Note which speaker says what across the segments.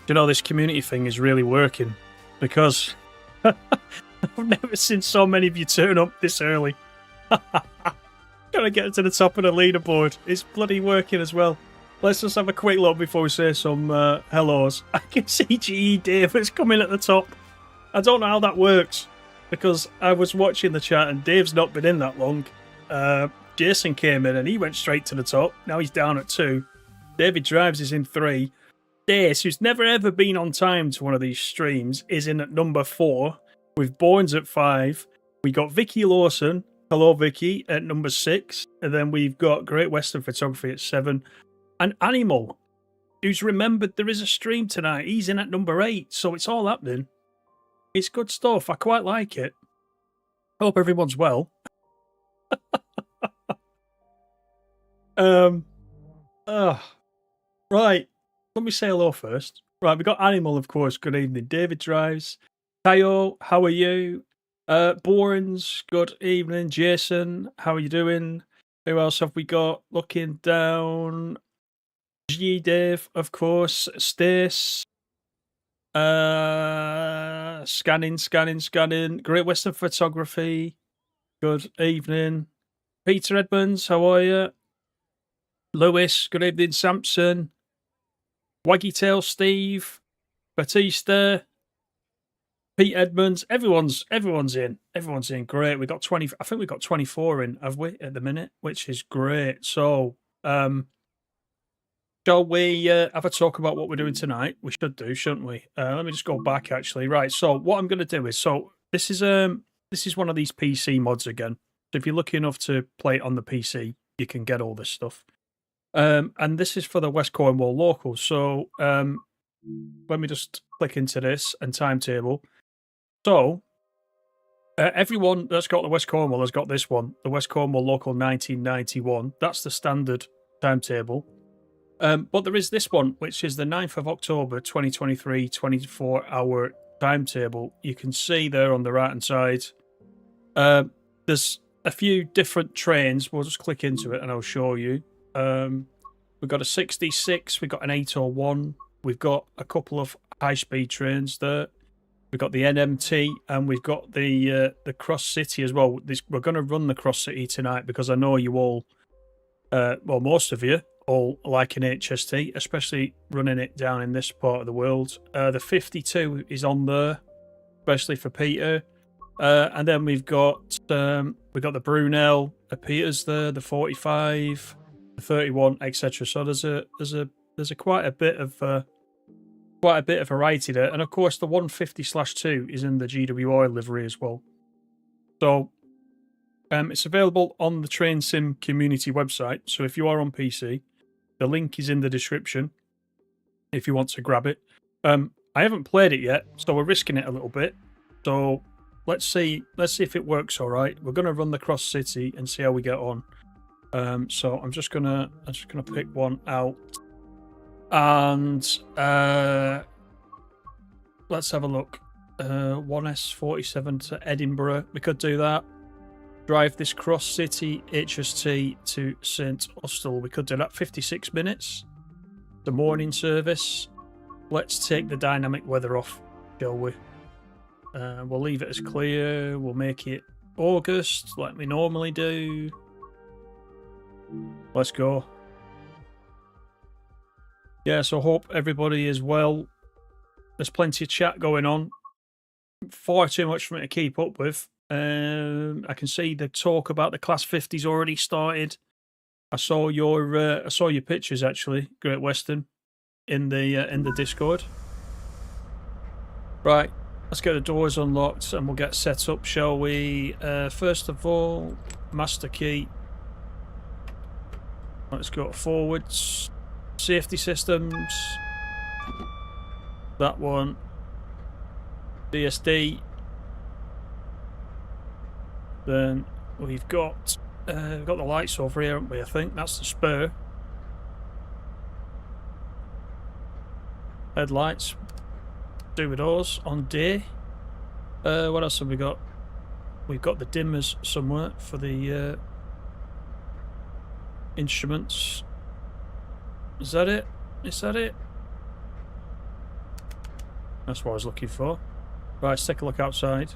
Speaker 1: you know, this community thing is really working because I've never seen so many of you turn up this early. Gotta get to the top of the leaderboard. It's bloody working as well. Let's just have a quick look before we say some hellos. I can see GE Dave is coming at the top. I don't know how that works because I was watching the chat and Dave's not been in that long. Jason came in and he went straight to the top. Now he's down at 2. David Drives is in 3. Dace, who's never ever been on time to one of these streams, is in at number 4, with Bournes at 5. We got Vicky Lawson, hello Vicky, at number 6, and then we've got Great Western Photography at 7, and Animal, who's remembered there is a stream tonight. He's in at number 8, so it's all happening. It's good stuff. I quite like it. Hope everyone's well. Right. Let me say hello first. Right, we got Animal, of course. Good evening. David Drives. Tayo, how are you? Borens, good evening. Jason, how are you doing? Who else have we got? Looking down. G Dave, of course. Stace. Scanning. Great Western Photography. Good evening. Peter Edmonds, how are you? Lewis, good evening. Sampson. Waggy Tail Steve, Batista, Pete Edmonds, everyone's in. Everyone's in. Great. We got 20. I think we got 24 in, have we, at the minute, which is great. So, shall we have a talk about what we're doing tonight? We should do, shouldn't we? Let me just go back actually. Right. So what I'm going to do is, this is one of these PC mods again. So if you're lucky enough to play it on the PC, you can get all this stuff. And this is for the West Cornwall local. So let me just click into this and timetable. So everyone that's got the West Cornwall has got this one, the West Cornwall local 1991. That's the standard timetable. But there is this one, which is the 9th of October 2023 24-hour timetable. You can see there on the right hand side. There's a few different trains. We'll just click into it and I'll show you. We've got a 66, we've got an 801, we've got a couple of high-speed trains there. We've got the NMT and we've got the Cross City as well. We're going to run the Cross City tonight because I know you all, well, most of you all like an HST, especially running it down in this part of the world. The 52 is on there, especially for Peter. And then we've got the Brunel, Peter's there, the 45. 31, etc. So there's a quite a bit of variety there, and of course the 150/2 is in the GWI livery as well. So it's available on the Train Sim community website. So if you are on PC, the link is in the description if you want to grab it. I haven't played it yet, so we're risking it a little bit. So let's see if it works all right. We're going to run the Cross City and see how we get on. So I'm just gonna pick one out, and let's have a look. 1S47 to Edinburgh. We could do that. Drive this Cross City HST to St Austell. We could do that. 56 minutes. The morning service. Let's take the dynamic weather off, shall we? We'll leave it as clear. We'll make it August like we normally do. Let's go. Yeah, so hope everybody is well. There's plenty of chat going on. Far too much for me to keep up with. I can see the talk about the Class 50's already started. I saw your pictures actually, Great Western, in the Discord. Right, let's get the doors unlocked and we'll get set up, shall we? First of all, master key. Let's go forwards. Safety systems. That one. DSD. Then we've got the lights over here, haven't we? I think that's the spur. Headlights. Do with those on day. What else have we got? We've got the dimmers somewhere for the instruments. Is that it? That's what I was looking for. Right, let's take a look outside.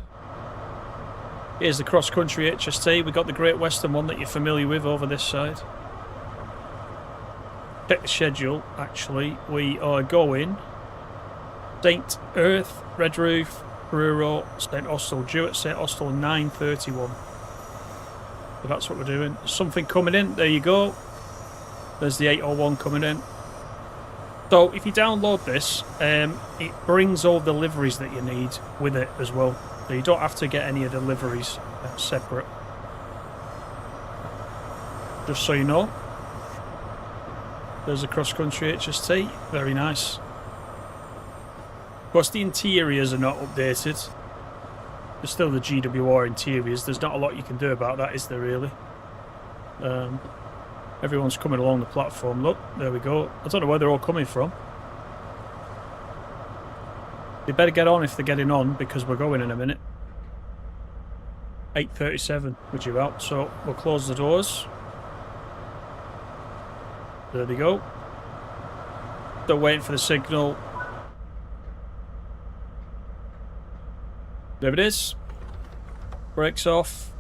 Speaker 1: Here's the cross-country HST. We've got the Great Western one that you're familiar with over this side. Check the schedule, actually. We are going St. Erth, Redruth, Truro, St. Austell, due at St. Austell 9:31. So that's what we're doing. Something coming in. There you go. There's the 801 coming in. So if you download this, it brings all the liveries that you need with it as well. So you don't have to get any of the liveries separate. Just so you know. There's a cross-country HST. Very nice. Of course, the interiors are not updated. There's still the GWR interiors. There's not a lot you can do about that, is there really? Everyone's coming along the platform. Look, there we go. I don't know where they're all coming from. They better get on if they're getting on, because we're going in a minute. 8:37, we're due out, so we'll close the doors. There they go. They're waiting for the signal. There it is. Brakes off.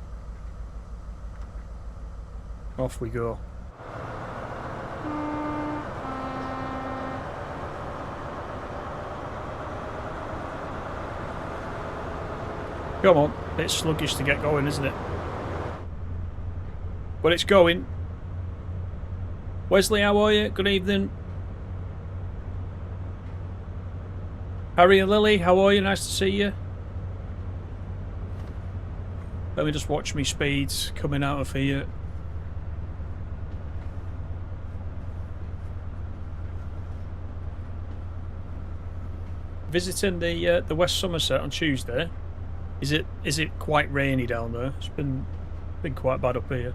Speaker 1: Off we go. Come on. Bit sluggish to get going, isn't it? But it's going. Wesley, how are you? Good evening. Harry and Lily, how are you? Nice to see you. Let me just watch me speeds coming out of here. Visiting the West Somerset on Tuesday. Is it quite rainy down there? It's been quite bad up here.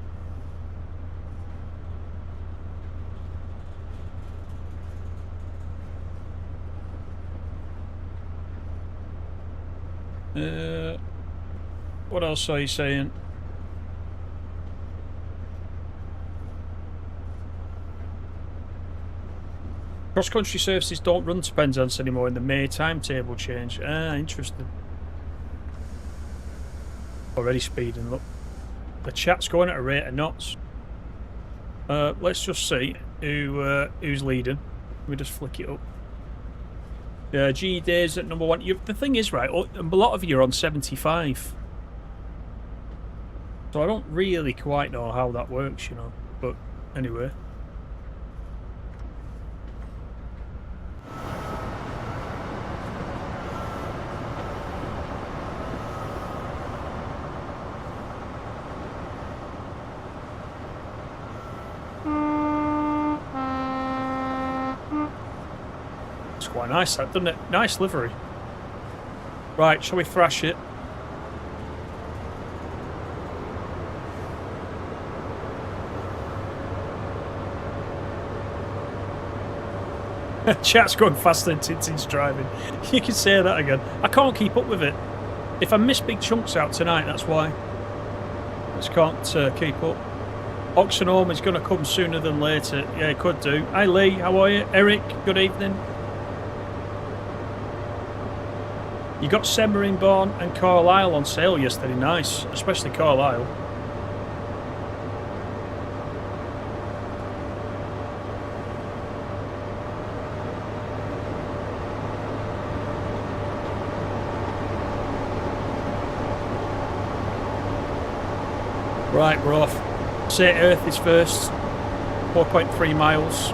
Speaker 1: What else are you saying? Cross-country services don't run to Penzance anymore in the May timetable change. Ah, interesting. Already speeding, look. The chat's going at a rate of knots. Let's just see who's leading. Let me just flick it up. G Days at number 1. The thing is, right, a lot of you are on 75. So I don't really quite know how that works, you know. But anyway. It's quite nice, that, doesn't it? Nice livery. Right, shall we thrash it? Chat's going faster than Tintin's driving. You can say that again. I can't keep up with it. If I miss big chunks out tonight, that's why. I just can't keep up. Oxenholme is going to come sooner than later. Yeah, it could do. Hi Lee, how are you? Eric, good evening. You got Semmeringbone and Carlisle on sale yesterday. Nice, especially Carlisle. Right, we're off. St. Erth is first. 4.3 miles.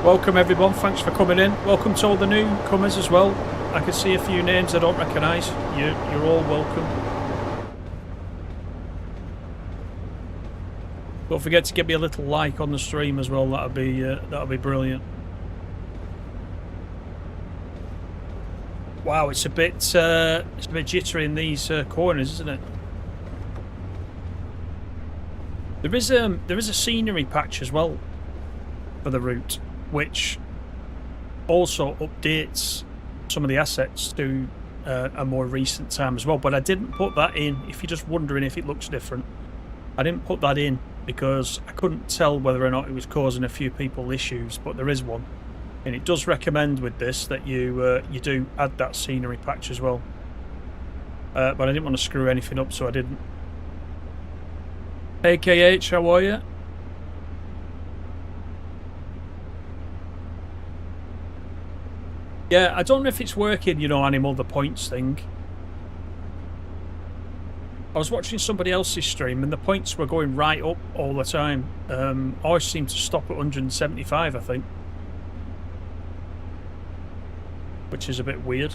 Speaker 1: Welcome everyone, thanks for coming in. Welcome to all the newcomers as well. I can see a few names I don't recognise. You're all welcome. Don't forget to give me a little like on the stream as well. That'll be brilliant. Wow, it's a bit jittery in these corners, isn't it? There is a scenery patch as well for the route, which also updates some of the assets to a more recent time as well. But I didn't put that in, if you're just wondering if it looks different. I didn't put that in because I couldn't tell whether or not it was causing a few people issues, but there is one. And it does recommend with this that you do add that scenery patch as well. But I didn't want to screw anything up, so I didn't. AKH, how are you? Yeah, I don't know if it's working, you know, Animal, the points thing. I was watching somebody else's stream and the points were going right up all the time. Ours seemed to stop at 175, I think. Which is a bit weird.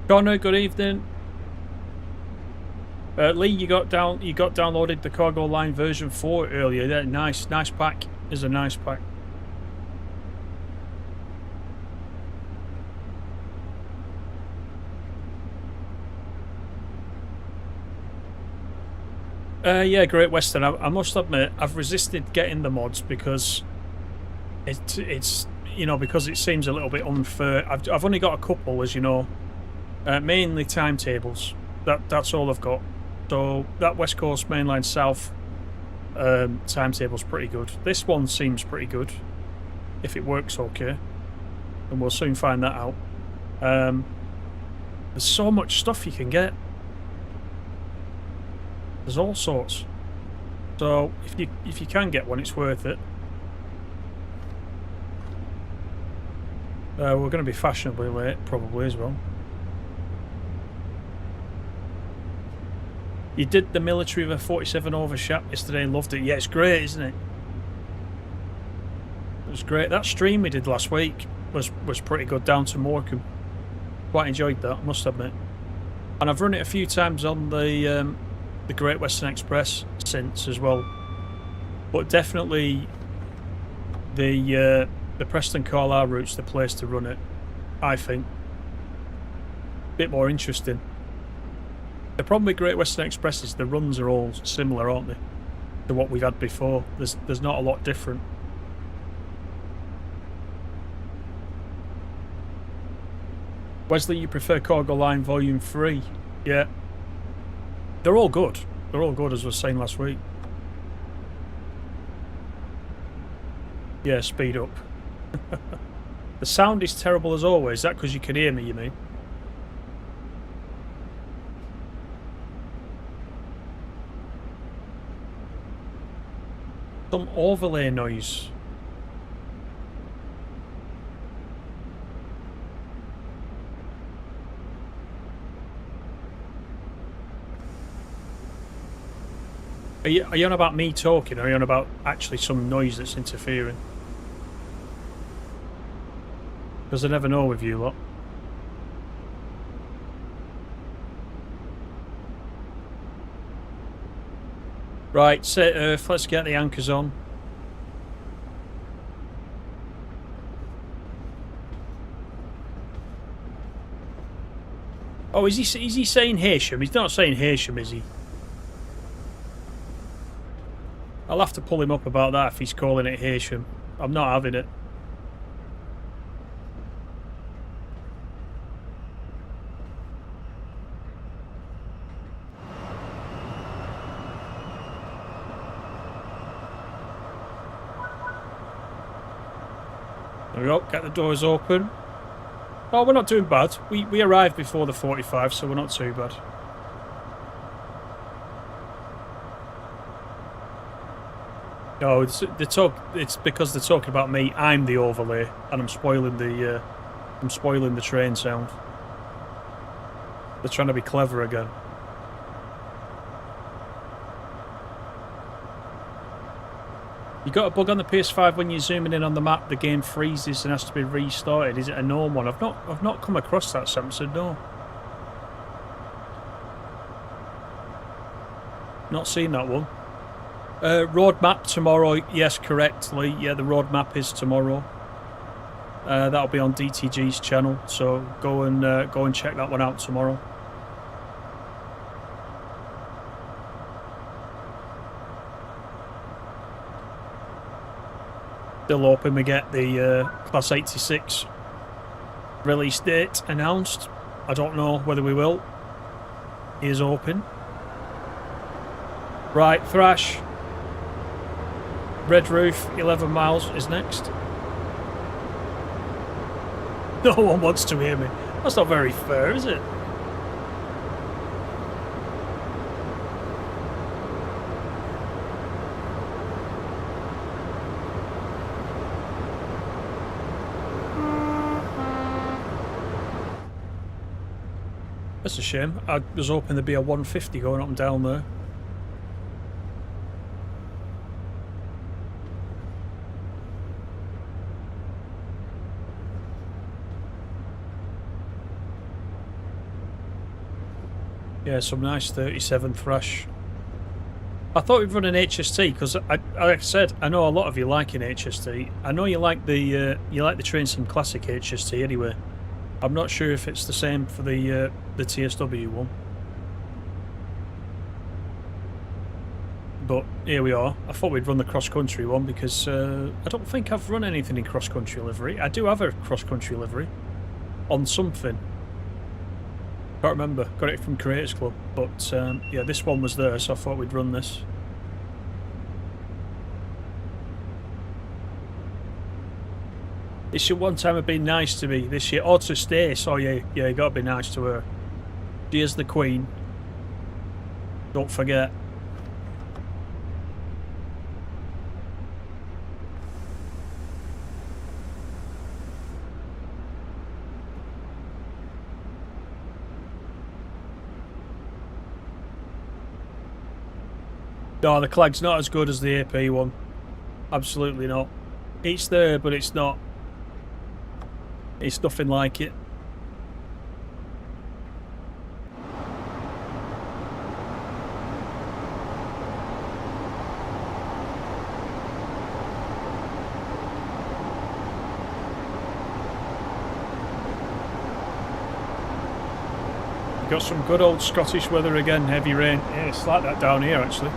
Speaker 1: Connor, good evening. Lee, you got downloaded the Cargo Line version 4 earlier. Yeah, nice pack. Is a nice pack. Yeah, Great Western. I must admit, I've resisted getting the mods because it's you know, because it seems a little bit unfair. I've only got a couple, as you know, mainly timetables. That's all I've got. So that West Coast Mainline South timetable's pretty good. This one seems pretty good, if it works okay, and we'll soon find that out. There's so much stuff you can get. There's all sorts. So if you can get one, it's worth it. We're going to be fashionably late, probably, as well. You did the military with a 47 overshot yesterday, loved it. Yeah, it's great, isn't it? It was great. That stream we did last week was pretty good, down to Morecambe. Quite enjoyed that, I must admit. And I've run it a few times on the Great Western Express since as well. But definitely the Preston Carlisle route's the place to run it, I think. Bit more interesting. The problem with Great Western Express is the runs are all similar, aren't they, to what we've had before. There's not a lot different. Wesley, you prefer Cargo Line Volume 3? Yeah. They're all good. They're all good, as I was saying last week. Yeah, speed up. The sound is terrible as always. Is that because you can hear me, you mean? Some overlay noise. Are you on about me talking, or are you on about actually some noise that's interfering? Because I never know with you lot. Right, set Erth, let's get the anchors on. Oh, is he saying Heysham? He's not saying Heysham, is he? I'll have to pull him up about that if he's calling it Heysham. I'm not having it. There we go, get the doors open. Oh, we're not doing bad. We arrived before the 45, so we're not too bad. No, it's because they're talking about me. I'm the overlay, and I'm spoiling the train sound. They're trying to be clever again. You got a bug on the PS5 when you're zooming in on the map, the game freezes and has to be restarted. Is it a known one? I've not come across that, Samson. No, not seen that one. Road map tomorrow. Yes, correctly. Yeah, the road map is tomorrow. That'll be on DTG's channel. So go and check that one out tomorrow. Still hoping we get the Class 86 Release date announced. I don't know whether we will. He is open. Right, Thrash. Redruth, 11 miles is next. No one wants to hear me. That's not very fair, is it? That's a shame. I was hoping there'd be a 150 going up and down there. Yeah, some nice 37 Thrash. I thought we'd run an HST because, like I said, I know a lot of you like an HST. I know you like the Train Sim Classic HST anyway. I'm not sure if it's the same for the TSW one. But here we are. I thought we'd run the cross-country one because I don't think I've run anything in cross-country livery. I do have a cross-country livery on something. Can't remember. Got it from Creators Club. But yeah, this one was there, so I thought we'd run this. It should one time have been nice to me this year. Or to Stace. Oh yeah, you got to be nice to her. She is the queen. Don't forget. No, the Cleg's not as good as the AP one. Absolutely not. It's there, but it's not. It's nothing like it. We've got some good old Scottish weather again, heavy rain. Yeah, it's like that down here actually.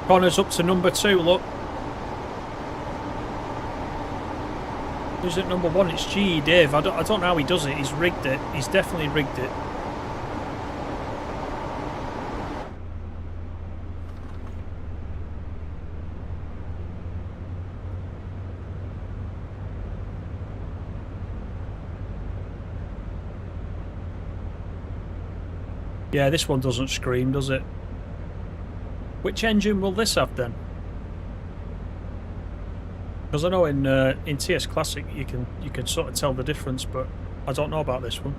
Speaker 1: Connor's up to number 2, look. Who's at number 1? It's GE Dave. I don't know how he does it. He's rigged it. He's definitely rigged it. Yeah, this one doesn't scream, does it? Which engine will this have then? Because I know in TS Classic you can sort of tell the difference, but I don't know about this one.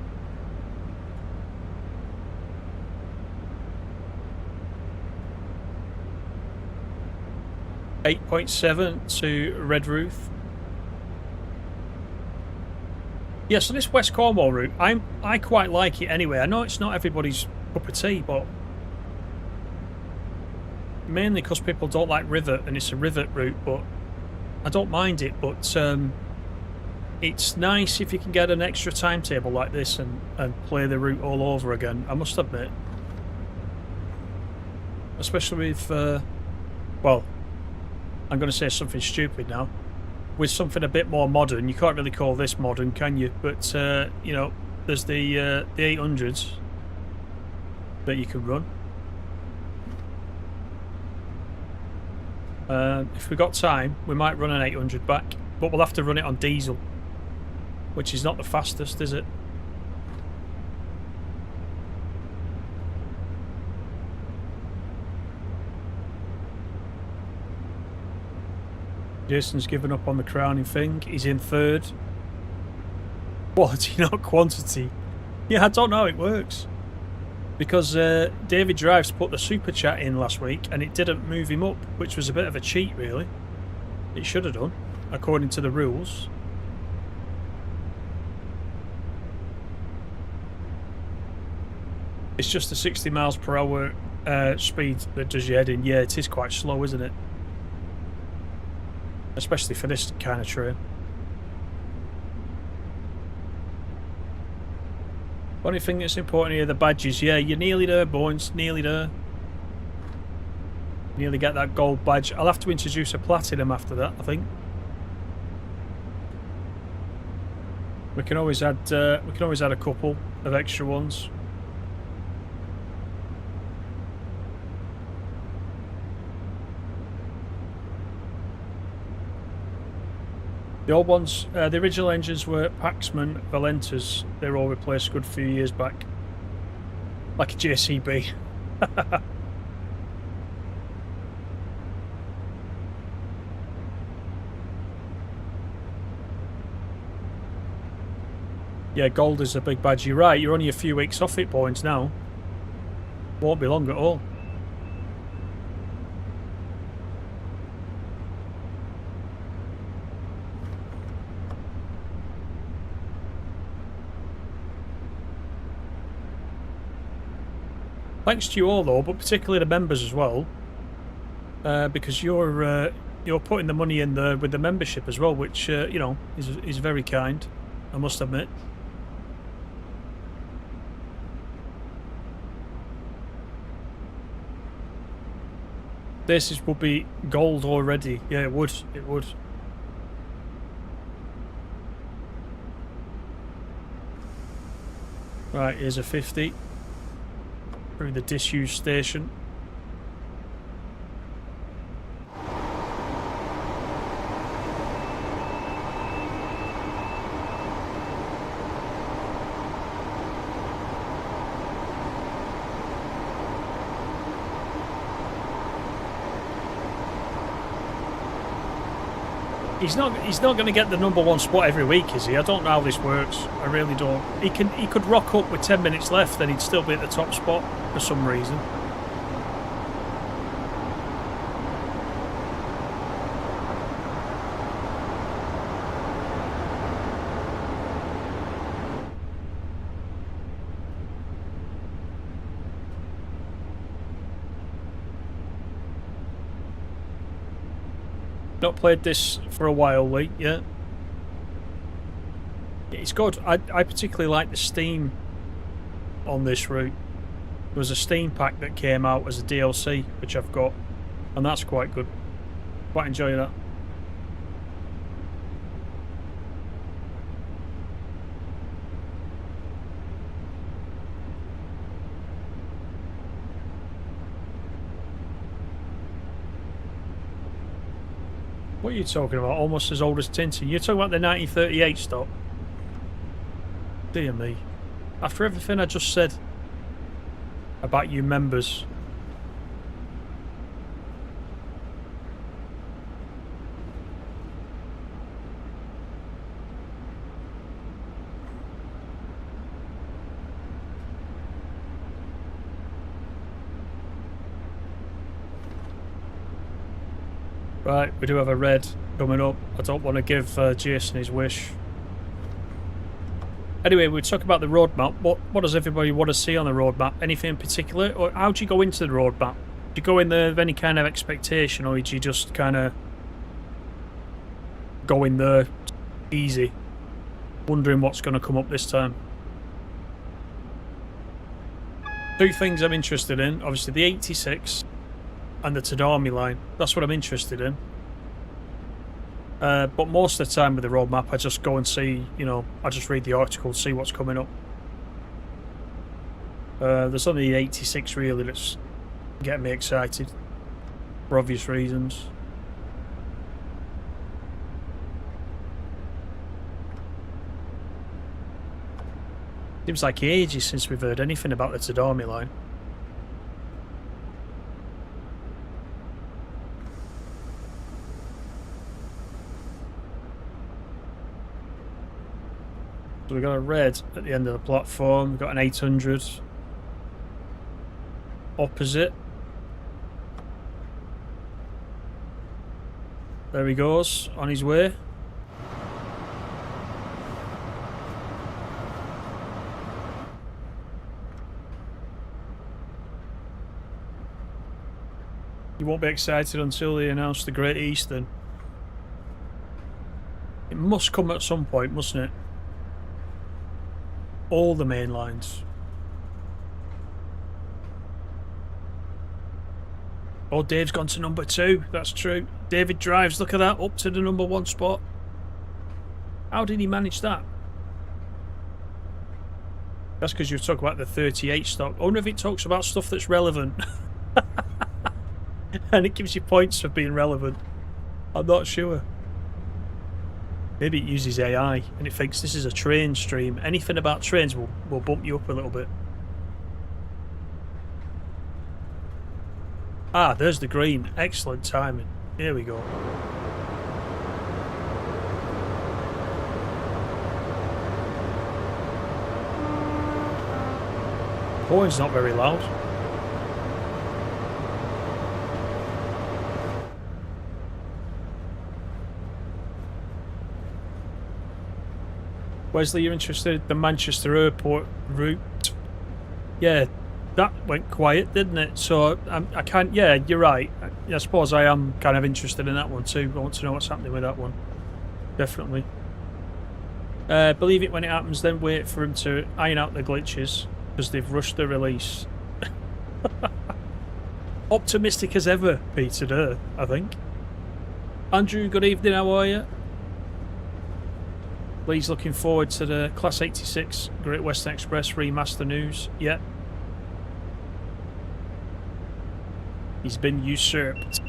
Speaker 1: .7 to Redruth. Yeah, so this West Cornwall route, I quite like it anyway. I know it's not everybody's cup of tea, but mainly because people don't like rivet and it's a rivet route, but I don't mind it. But it's nice if you can get an extra timetable like this and play the route all over again, I must admit. Especially with, well, I'm going to say something stupid now. With something a bit more modern, you can't really call this modern, can you? But, you know, there's the 800s that you can run. If we've got time, we might run an 800 back, but we'll have to run it on diesel, which is not the fastest, is it? Jason's given up on the crowning thing. He's in 3rd. Quality, not quantity. Yeah, I don't know how it works. Because David Drives put the super chat in last week and it didn't move him up, which was a bit of a cheat, really. It should have done, according to the rules. It's just the 60 miles per hour speed that does your head in. Yeah, it is quite slow, isn't it? Especially for this kind of train. Only thing that's important here, the badges. Yeah, you're nearly there, boys. Nearly there. Nearly get that gold badge. I'll have to introduce a platinum after that, I think. We can always add a couple of extra ones. The old ones, the original engines were Paxman Valentas. They were all replaced a good few years back. Like a JCB. Yeah, gold is a big badge. You're right, you're only a few weeks off it points now. Won't be long at all. Thanks to you all though, but particularly the members as well, because you're putting the money in there with the membership as well, which you know is very kind, I must admit. This would be gold already. Yeah, it would. It would. Right, here's a 50. Through the disused station. He's not going to get the #1 spot every week, is he? I don't know how this works. I really don't. He could rock up with 10 minutes left, and he'd still be at the top spot for some reason. Not played this for a while, Lee. Yeah, it's good. I particularly like the Steam on this route. There was a Steam pack that came out as a DLC, which I've got, and that's quite good. Quite enjoy that. What are you talking about? Almost as old as Tintin. You're talking about the 1938 stock? Dear me. After everything I just said about you members. Right, we do have a red coming up. I don't want to give Jason his wish. Anyway, we talk about the roadmap. What does everybody want to see on the roadmap? Anything in particular? Or how do you go into the roadmap? Do you go in there with any kind of expectation, or do you just kind of go in there easy, wondering what's going to come up this time? Two things I'm interested in. Obviously, the 86 and the Tadami line. That's what I'm interested in. But most of the time with the roadmap, I just go and see, you know, I just read the article, see what's coming up. There's only the 86 really that's getting me excited, for obvious reasons. Seems like ages since we've heard anything about the Tadami line. So we've got a red at the end of the platform, we've got an 800 opposite. There he goes, on his way. You won't be excited until they announce the Great Eastern. It must come at some point, mustn't it? All the main lines. Oh, Dave's gone to number 2. That's true. David drives, look at that, up to the number 1 spot. How did he manage that? That's because you talk about the 38 stock. I wonder if it talks about stuff that's relevant. And it gives you points for being relevant. I'm not sure. Maybe it uses AI and it thinks this is a train stream. Anything about trains will bump you up a little bit. Ah, there's the green. Excellent timing. Here we go. Horn's not very loud. Wesley, you're interested in the Manchester Airport route? Yeah, that went quiet, didn't it? So I can't. Yeah, you're right. I suppose I am kind of interested in that one too. I want to know what's happening with that one. Definitely. Believe it when it happens, then wait for him to iron out the glitches because they've rushed the release. Optimistic as ever, Peter Erth, I think. Andrew, good evening. How are you? Lee's looking forward to the Class 86 Great Western Express remaster news. Yeah. He's been usurped.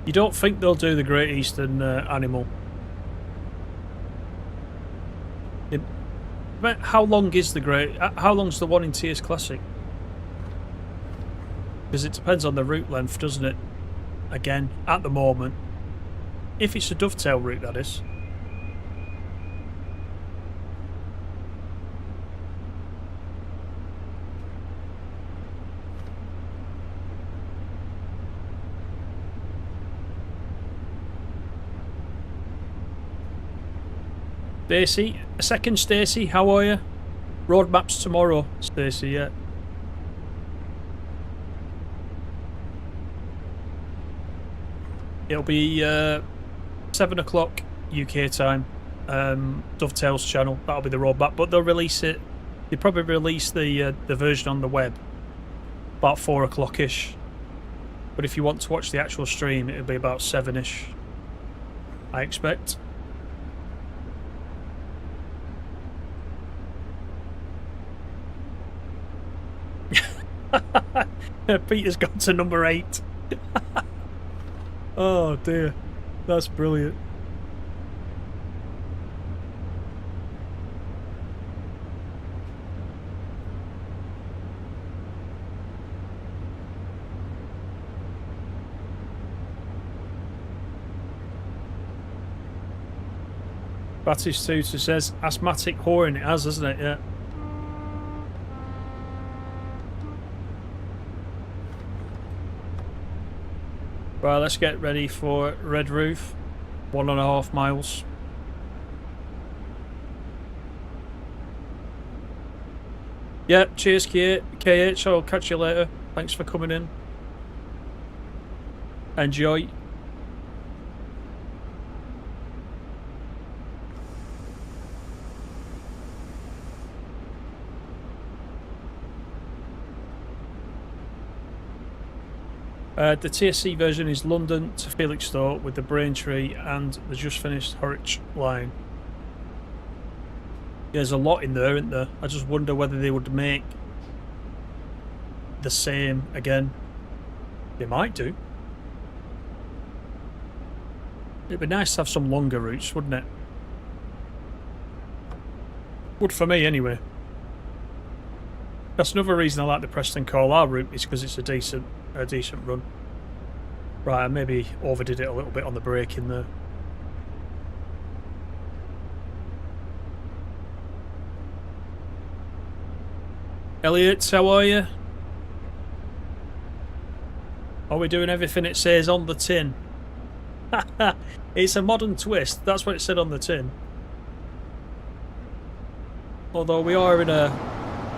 Speaker 1: You don't think they'll do the Great Eastern Animal? But how long is the Great... How long's the one in TS Classic? Because it depends on the route length, doesn't it? Again, at the moment. If it's a dovetail route, that is. Stacey, a second Stacey, how are you? Roadmaps tomorrow, Stacey, yeah. It'll be 7 o'clock UK time. Dovetail's channel. That'll be the roadmap, but they'll release it. They probably release the version on the web about 4 o'clock-ish. But if you want to watch the actual stream, it'll be about 7-ish, I expect. Peter's gone to number 8. Oh dear, that's brilliant. Batistuta says asthmatic horn. It has, hasn't it? Yeah. Right, let's get ready for Redruth. 1.5 miles. Yeah, cheers, KH. I'll catch you later. Thanks for coming in. Enjoy. The TSC version is London to Felixstowe with the Braintree and the just finished Horwich line. There's a lot in there, isn't there? I just wonder whether they would make the same again. They might do. It'd be nice to have some longer routes, wouldn't it? Would for me, anyway. That's another reason I like the Preston Cornwall route, is because it's a decent run. Right, I maybe overdid it a little bit on the braking there. Elliot, how are you? Are we doing everything it says on the tin? It's a modern twist. That's what it said on the tin. Although we are in a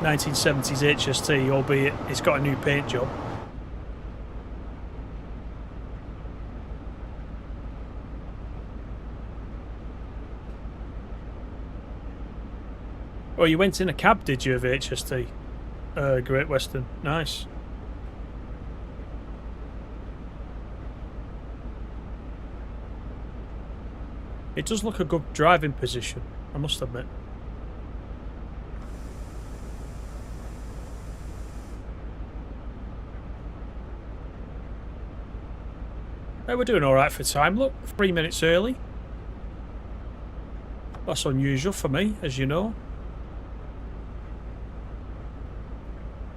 Speaker 1: 1970s HST, albeit it's got a new paint job. Oh, you went in a cab, did you, of HST? Great Western. Nice. It does look a good driving position, I must admit. Hey, we're doing alright for time. Look, 3 minutes early. That's unusual for me, as you know.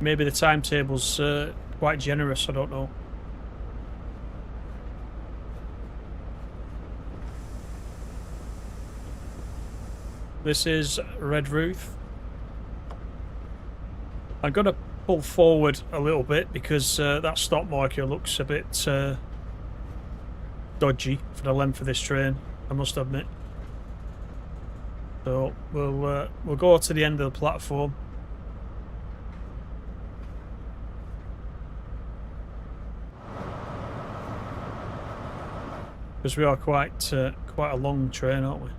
Speaker 1: Maybe the timetable's quite generous, I don't know. This is Redruth. I'm going to pull forward a little bit because that stop marker looks a bit dodgy for the length of this train, I must admit. So we'll go to the end of the platform. Because we are quite a long train, aren't we?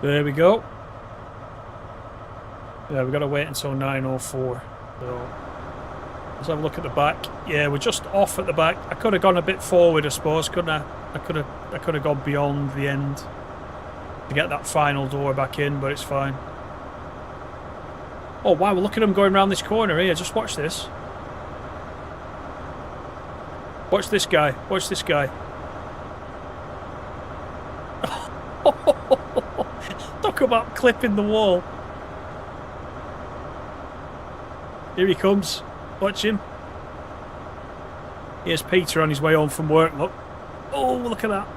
Speaker 1: There we go. Yeah, we've got to wait until 9:04. So let's have a look at the back. Yeah, we're just off at the back. I could have gone a bit forward, I suppose, couldn't I? I could have gone beyond the end to get that final door back in, but it's fine. Oh wow, look at them going around this corner here. Just watch this. Watch this guy. Watch this guy. Talk about clipping the wall. Here he comes. Watch him. Here's Peter on his way home from work, look. Oh, look at that.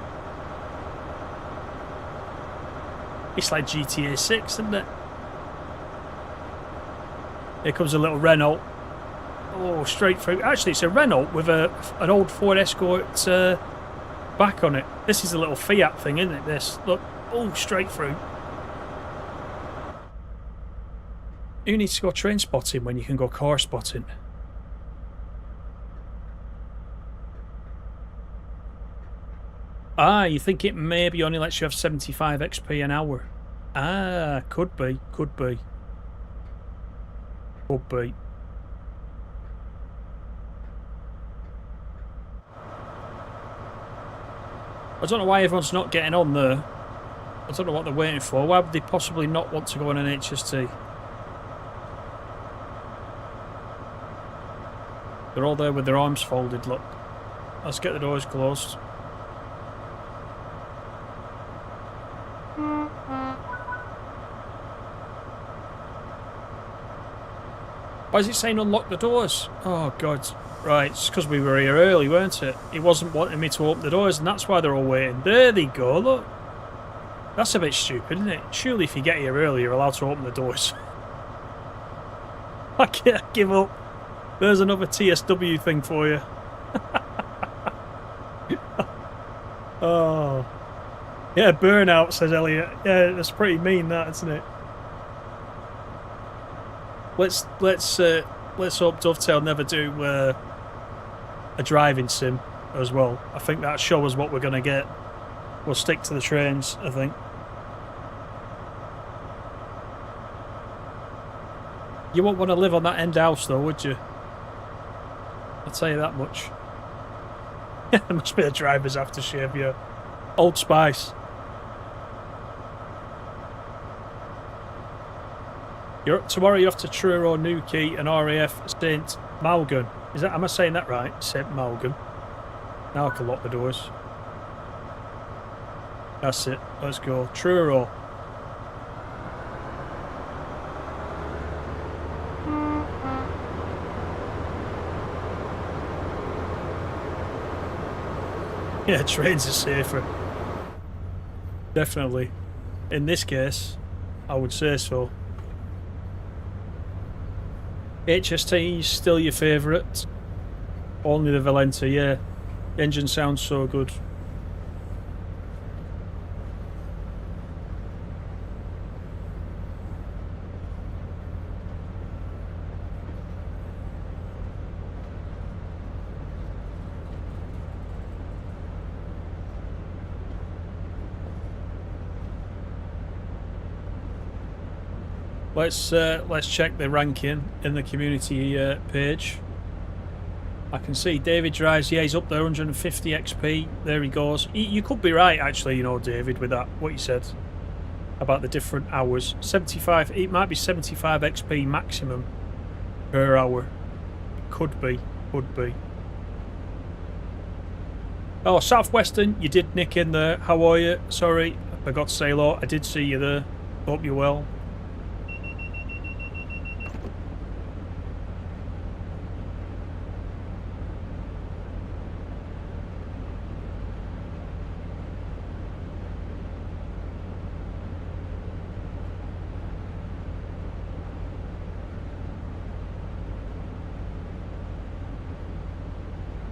Speaker 1: It's like GTA 6, isn't it? Here comes a little Renault. Oh, straight through. Actually, it's a Renault with an old Ford Escort back on it. This is a little Fiat thing, isn't it? This. Look. Oh, straight through. Who needs to go train spotting when you can go car spotting? Ah, you think it maybe only lets you have 75 XP an hour? Ah, could be, could be. Could be. I don't know why everyone's not getting on there. I don't know what they're waiting for. Why would they possibly not want to go on an HST? They're all there with their arms folded, look. Let's get the doors closed. Why is it saying unlock the doors? Oh, God. Right, it's because we were here early, weren't it? He wasn't wanting me to open the doors, and that's why they're all waiting. There they go, look. That's a bit stupid, isn't it? Surely if you get here early, you're allowed to open the doors. I can't give up. There's another TSW thing for you. Oh. Yeah, burnout, says Elliot. Yeah, that's pretty mean, that, isn't it? Let's hope Dovetail never do a driving sim as well. I think that'll show us what we're going to get. We'll stick to the trains, I think. You won't want to live on that end house though, would you? I'll tell you that much. There must be a driver's aftershave, yeah. Old Spice. Tomorrow you're off to Truro, Newquay and RAF St Malgan. Is that? Am I saying that right? St Malgan. Now I can lock the doors. That's it. Let's go. Truro. Yeah, trains are safer. Definitely. In this case, I would say so. HST is still your favourite. Only the Valenta, yeah. The engine sounds so good. Let's check the ranking in the community page. I can see David Drives, yeah, he's up there, 150 XP. There he goes. You could be right, actually, you know, David, with that, what you said about the different hours. 75, it might be 75 XP maximum per hour. Could be. Oh, Southwestern, you did nick in there. How are you? Sorry, I forgot to say hello. I did see you there. Hope you're well.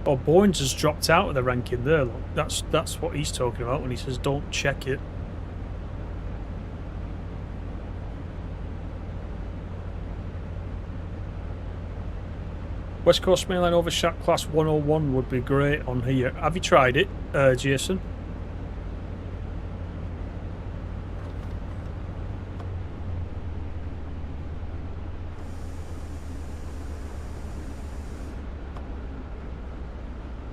Speaker 1: Oh, Bournes has dropped out of the ranking there, look. That's what he's talking about when he says don't check it. West Coast Mainline Overshot Class 101 would be great on here. Have you tried it, Jason?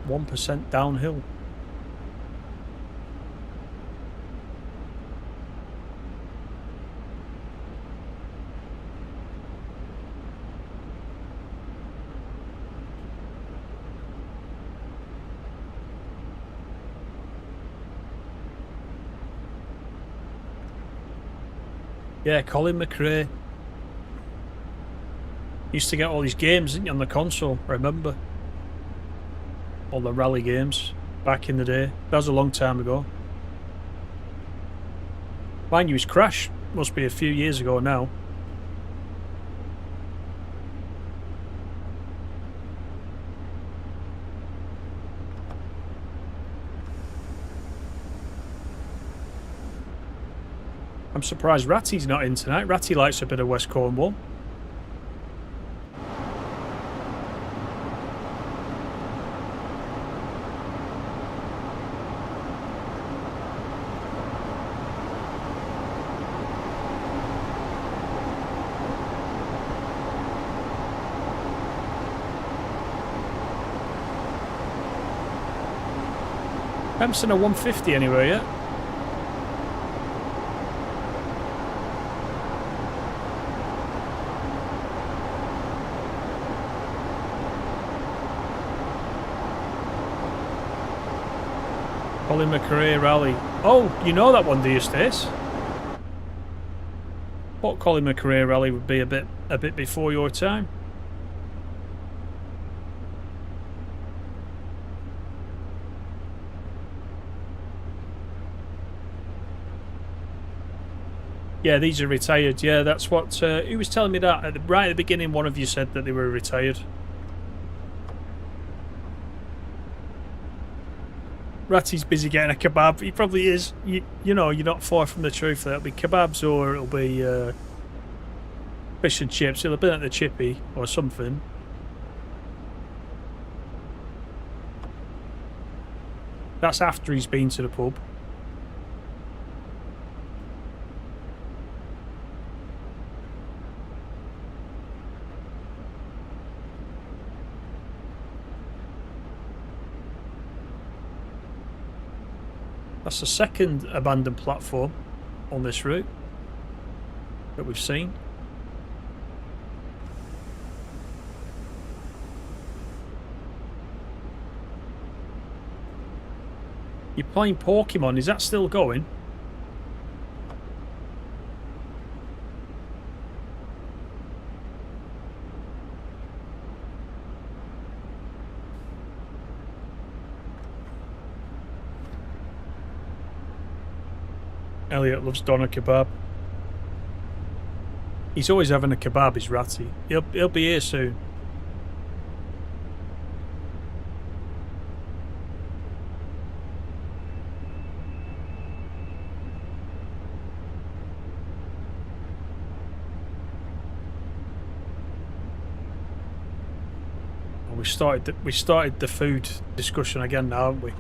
Speaker 1: %1 downhill. Yeah, Colin McRae. Used to get all these games, didn't you, on the console, I remember. All the rally games back in the day. That was a long time ago. Mind you, his Crash must be a few years ago now. I'm surprised Ratty's not in tonight. Ratty likes a bit of West Cornwall. Hampson a 150 anyway, yeah? Colin McRae rally. Oh, you know that one, do you, Stace? What Colin McRae rally would be a bit before your time? Yeah, these are retired. Yeah, that's what he was telling me that right at the beginning. One of you said that they were retired. Ratty's busy getting a kebab. He probably is. You know, you're not far from the truth. There. It'll be kebabs or it'll be fish and chips. It'll be at the chippy or something. That's after he's been to the pub. That's the second abandoned platform on this route that we've seen. You're playing Pokemon, is that still going? Elliot loves doner kebab. He's always having a kebab, is Ratty. He'll be here soon. We started the food discussion again now, haven't we?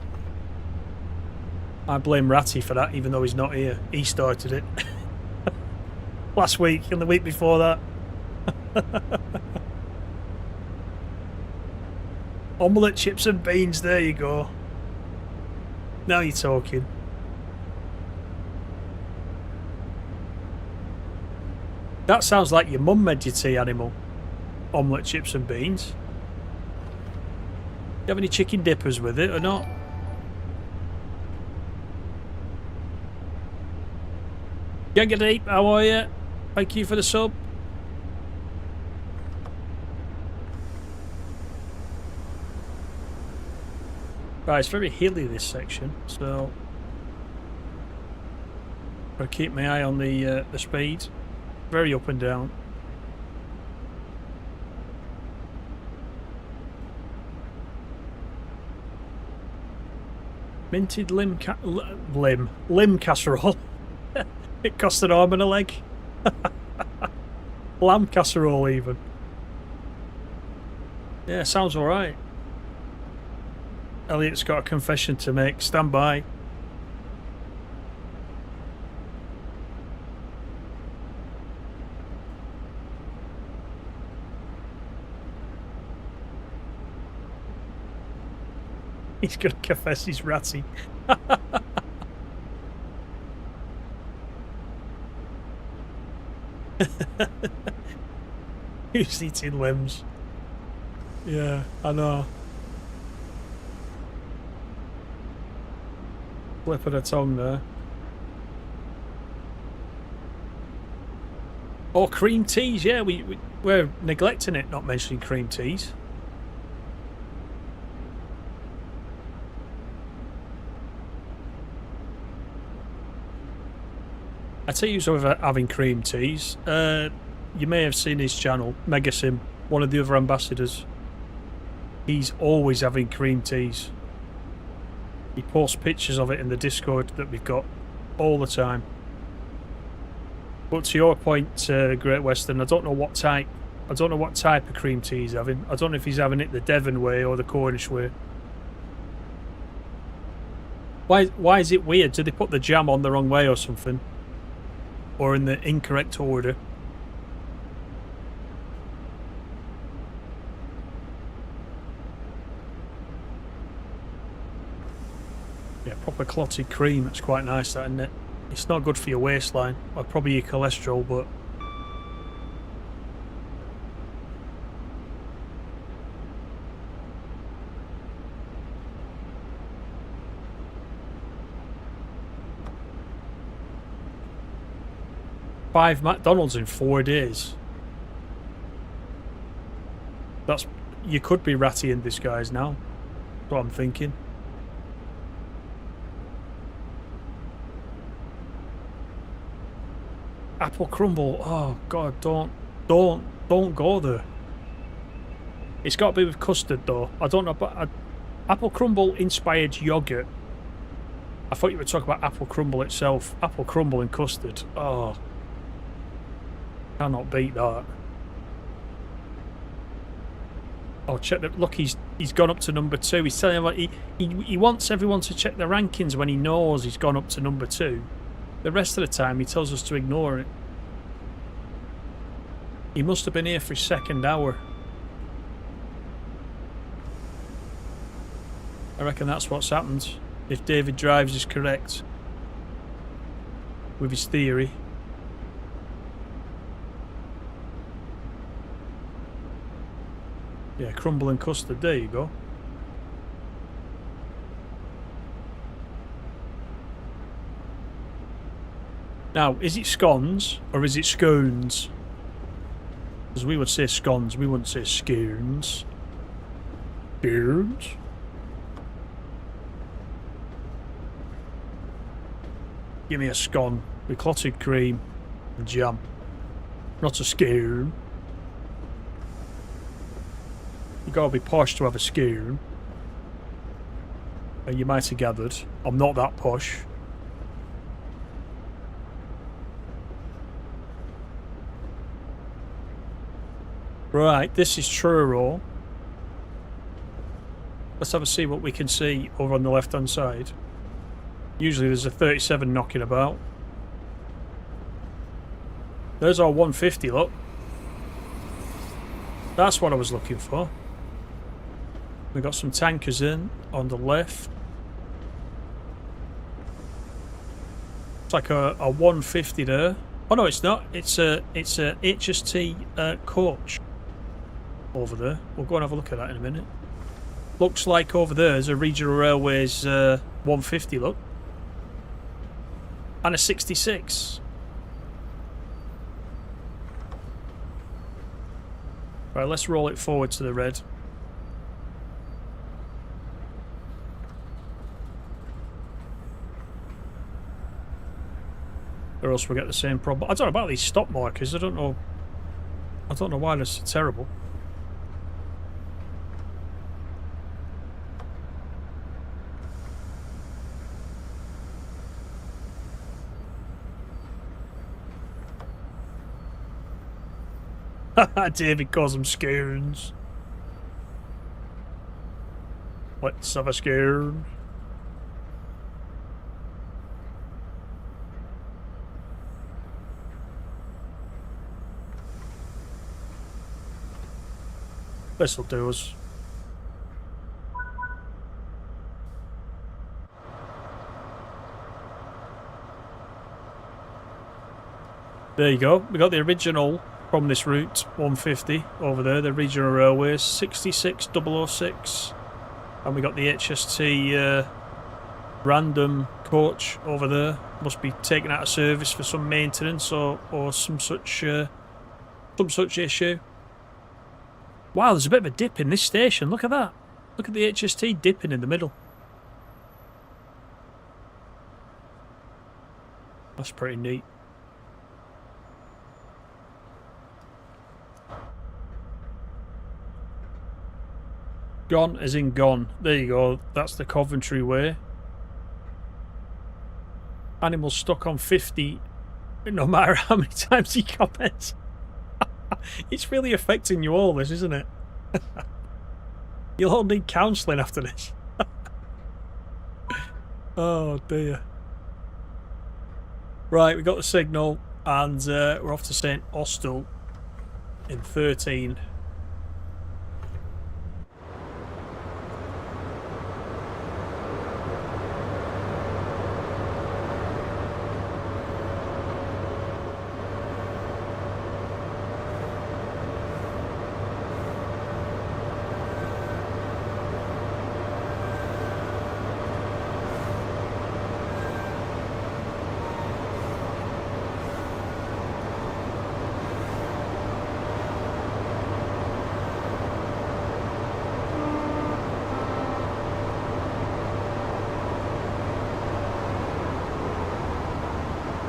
Speaker 1: I blame Ratty for that, even though he's not here. He started it. last week and the week before that. Omelette, chips and beans, there you go. Now you're talking. That sounds like your mum made your tea, Animal. Omelette, chips and beans. Do you have any chicken dippers with it or not? Younger Deep, how are you? Thank you for the sub. Right, it's very hilly, this section, so gotta keep my eye on the speed. Very up and down. Minted limb casserole. It cost an arm and a leg. Lamb casserole even. Yeah, sounds alright. Elliot's got a confession to make. Stand by. He's going to confess he's ratty. Who's eating limbs? Yeah, I know. Flip of the tongue there. Oh, cream teas, yeah, we're neglecting it, not mentioning cream teas. I tell you who's having cream teas. You may have seen his channel, Megasim, one of the other ambassadors. He's always having cream teas. He posts pictures of it in the Discord that we've got all the time. But to your point, Great Western, I don't know what type. I don't know what type of cream tea he's having. I don't know if he's having it the Devon way or the Cornish way. Why is it weird? Did they put the jam on the wrong way or something? Or in the incorrect order? Yeah, proper clotted cream. That's quite nice, that, isn't it? It's not good for your waistline, or probably your cholesterol, but... Five McDonald's in 4 days. That's... You could be ratty in disguise now. That's what I'm thinking. Apple crumble. Oh god, don't go there. It's got to be with custard though. I don't know, but apple crumble inspired yogurt. I thought you were talking about apple crumble itself. Apple crumble and custard. Oh, cannot beat that. Oh, check the look. He's gone up to number 2. He's telling everyone he wants everyone to check the rankings when he knows he's gone up to number 2. The rest of the time, he tells us to ignore it. He must have been here for his 2nd hour. I reckon that's what's happened, if David Drives is correct with his theory. Yeah, crumble and custard, there you go. Now, is it scones or is it scones? Because we would say scones, we wouldn't say scones. Scones? Give me a scone with clotted cream and jam. Not a scone. You gotta be posh to have a scone. And you might have gathered, I'm not that posh. Right, this is Truro. Let's have a see what we can see over on the left hand side. Usually there's a 37 knocking about. There's our 150, look. That's what I was looking for. We've got some tankers in on the left. It's like a 150 there. Oh no, it's not. It's a HST coach over there. We'll go and have a look at that in a minute. Looks like over there is a Regional Railways 150, look. And a 66. Right, let's roll it forward to the red. Or else we'll get the same problem. I don't know about these stop markers. I don't know why they're so terrible. David calls them scoons. Let's have a scoon. This'll do us. There you go. We got the original from this route, 150 over there, the Regional Railways, 66006, and we got the HST random coach over there. Must be taken out of service for some maintenance or some such issue. Wow, there's a bit of a dip in this station. Look at that. Look at the HST dipping in the middle. That's pretty neat. Gone as in gone. There you go. That's the Coventry way. Animals stuck on 50 no matter how many times you comment. It's really affecting you all, this, isn't it? You'll all need counselling after this. Oh dear. Right, we got the signal and we're off to St Austell in 13.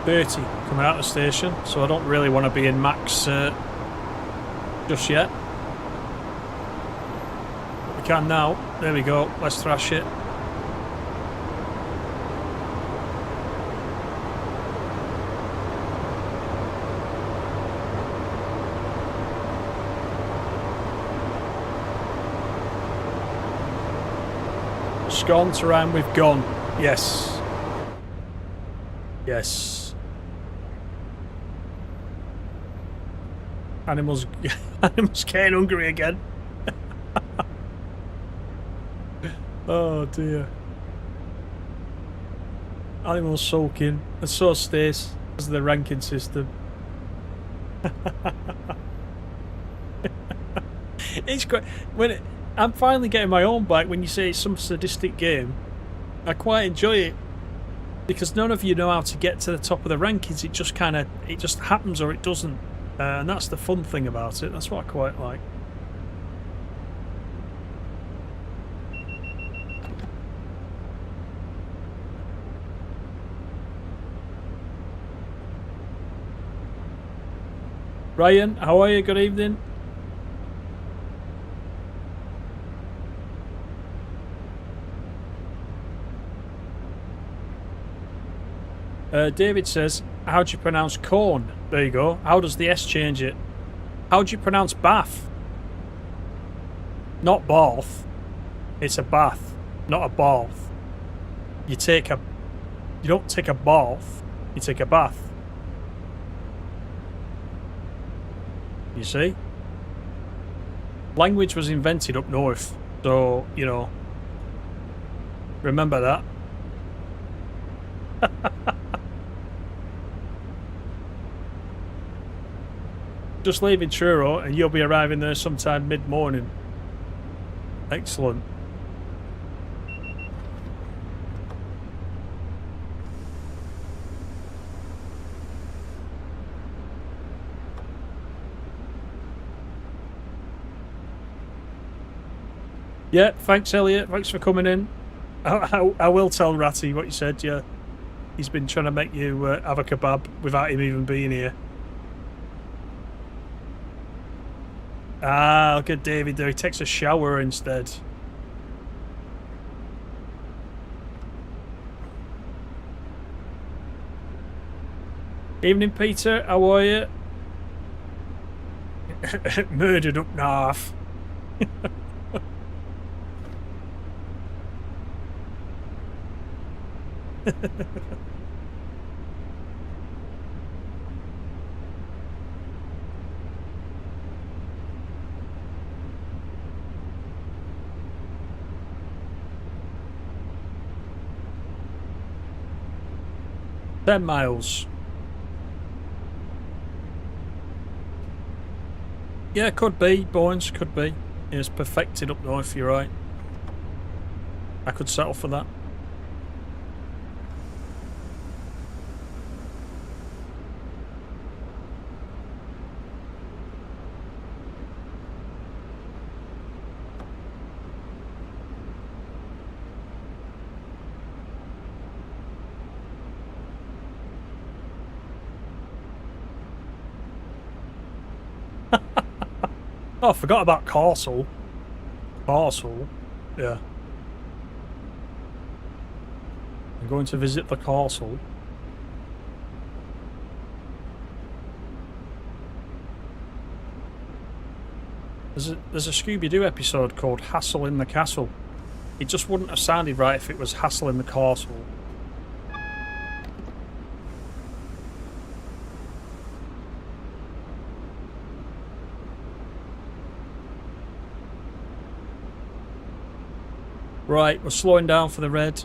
Speaker 1: Coming out of the station, so I don't really want to be in max just yet. But we can now. There we go. Let's thrash it. Sconce around, we've gone. Yes. Yes. Animals getting hungry again. Oh dear. Animals sulking. And so stays because of the ranking system. It's quite I'm finally getting my own back when you say it's some sadistic game. I quite enjoy it. Because none of you know how to get to the top of the rankings. It just happens or it doesn't. And that's the fun thing about it. That's what I quite like. Ryan, how are you? Good evening. David says, how do you pronounce corn? There you go. How does the S change it? How do you pronounce bath? Not bath. It's a bath, not a bath. You don't take a bath, you take a bath. You see? Language was invented up north, so, you know, remember that. Just leaving Truro and you'll be arriving there sometime mid-morning. Excellent. Yeah, thanks, Elliot. Thanks for coming in. I will tell Ratty what you said, yeah. He's been trying to make you have a kebab without him even being here. Ah, look at David there. He takes a shower instead. Evening, Peter. How are you? Murdered up north. $10 miles. Yeah, could be, Boynes, could be. It's perfected up north, you're right. I could settle for that. Oh, I forgot about Castle. Castle, yeah. I'm going to visit the castle. There's a Scooby-Doo episode called Hassle in the Castle. It just wouldn't have sounded right if it was Hassle in the Castle. Right, we're slowing down for the red.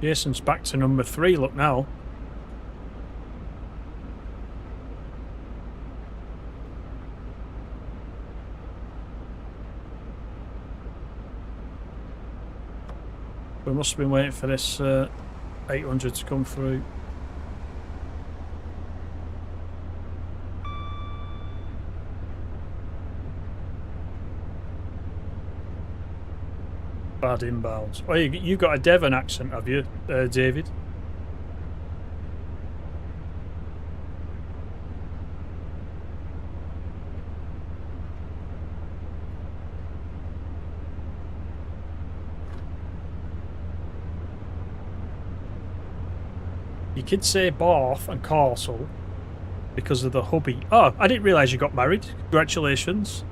Speaker 1: Jason's back to number 3, look now. We must have been waiting for this 800 to come through. Bad inbounds. Oh, you got a Devon accent, have you, David? You could say Bath and Castle because of the hubby. Oh, I didn't realise you got married. Congratulations.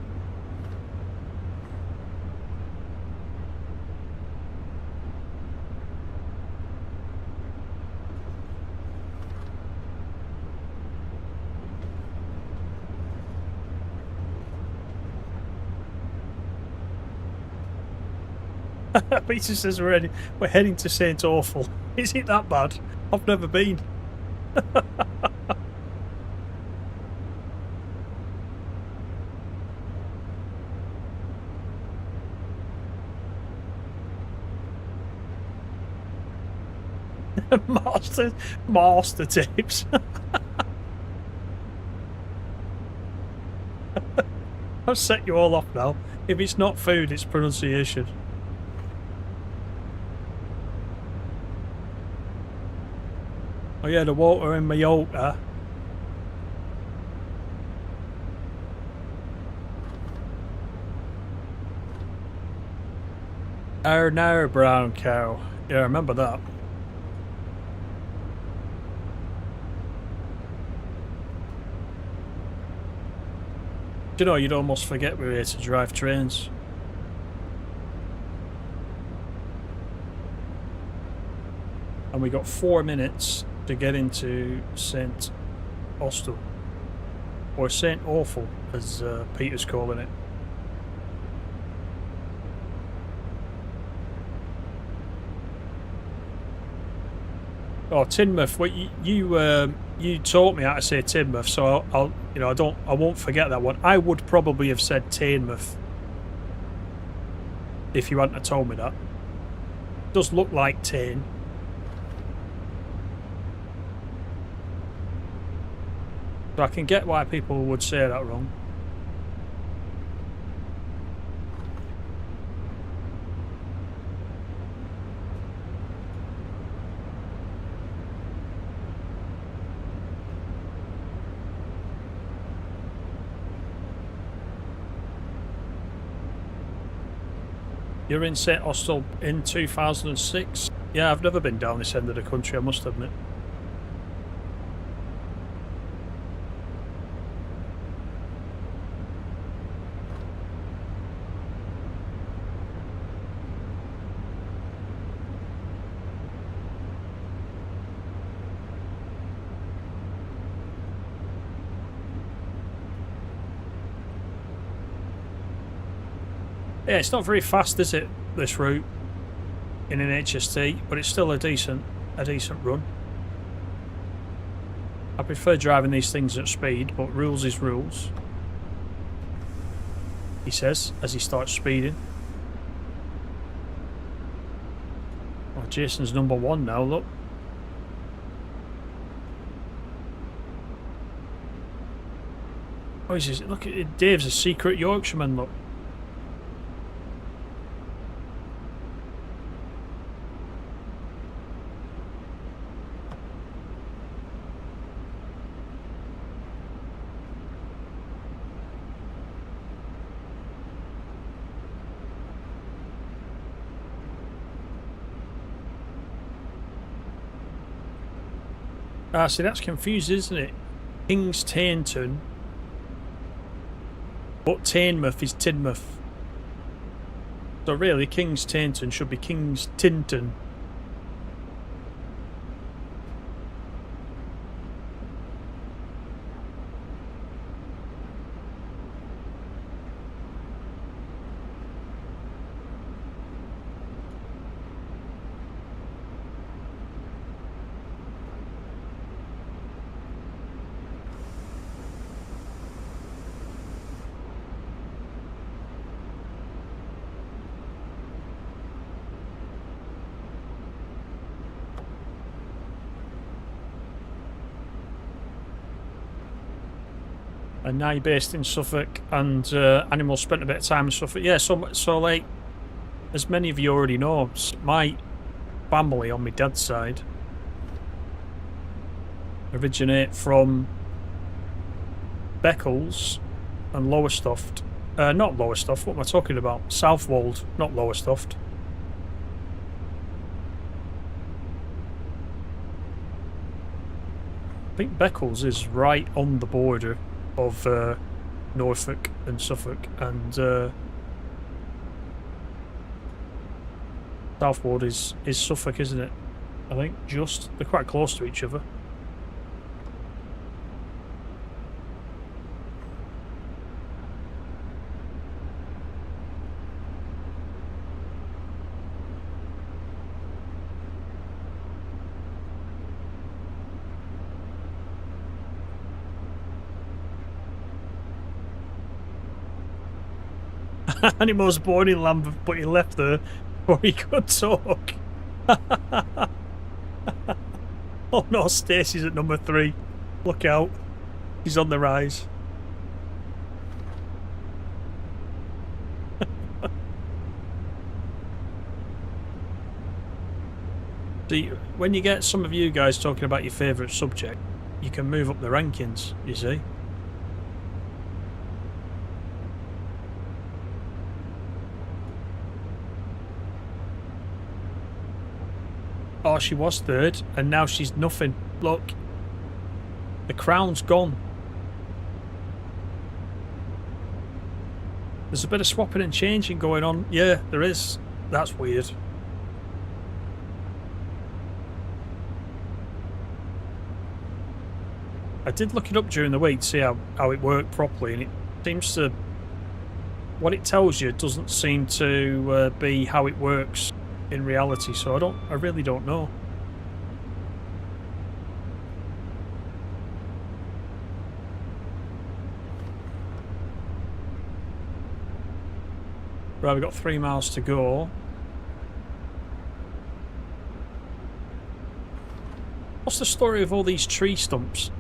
Speaker 1: Peter says we're heading to St. Awful. Is it that bad? I've never been. Master tips. I've set you all off now. If it's not food, it's pronunciation. Oh yeah, the water in Mallorca. Oh no, brown cow. Yeah, I remember that. Do you know, you'd almost forget we're here to drive trains. And we got 4 minutes to get into St. Austell. Or St. Awful, as Peter's calling it. Oh, Teignmouth. Well, you taught me how to say Teignmouth, so I won't forget that one. I would probably have said Teignmouth if you hadn't have told me that. It does look like Tain. So I can get why people would say that wrong. You're in St. Austell in 2006? Yeah, I've never been down this end of the country, I must admit. Yeah, it's not very fast, is it, this route in an HST, but it's still a decent run. I prefer driving these things at speed, but rules is rules, he says as he starts speeding. Oh, Jason's number 1 now, look. Oh, look at it, Dave's a secret Yorkshireman, look. Ah, see, that's confused, isn't it? King's Tainton. But Teignmouth is Teignmouth. So really, King's Tainton should be King's Tinton. And now you're based in Suffolk, and Animals spent a bit of time in Suffolk. Yeah, so like, as many of you already know, my family on my dad's side originate from Beccles and Lowestoft. Not Lowestoft, what am I talking about? Southwold, not Lowestoft. I think Beccles is right on the border of Norfolk and Suffolk, and Southwold is Suffolk, isn't it? I think they're quite close to each other. Animals born in Lambeth, but he left there before he could talk. Oh no, Stacey's at number 3. Look out. He's on the rise. See, when you get some of you guys talking about your favourite subject, you can move up the rankings, you see. Oh, she was 3rd, and now she's nothing. Look, the crown's gone. There's a bit of swapping and changing going on. Yeah, there is. That's weird. I did look it up during the week to see how it worked properly, and it seems to... What it tells you doesn't seem to be how it works in reality, so I really don't know. Right, we've got 3 miles to go. What's the story of all these tree stumps?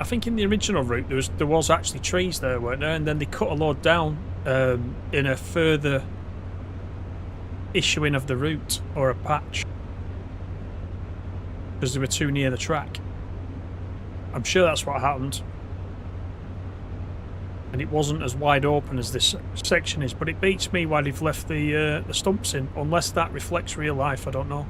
Speaker 1: I think in the original route there was actually trees there, weren't there? And then they cut a load down in a further issuing of the route, or a patch, because they were too near the track. I'm sure that's what happened. And it wasn't as wide open as this section is, but it beats me why they've left the stumps in, unless that reflects real life, I don't know.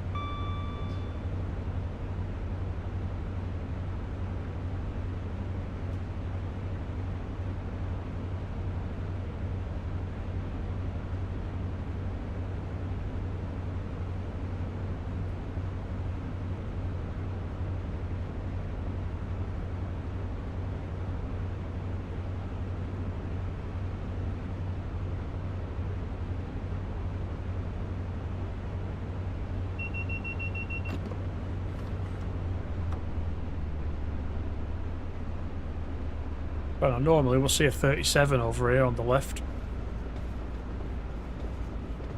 Speaker 1: Well, normally we'll see a 37 over here on the left.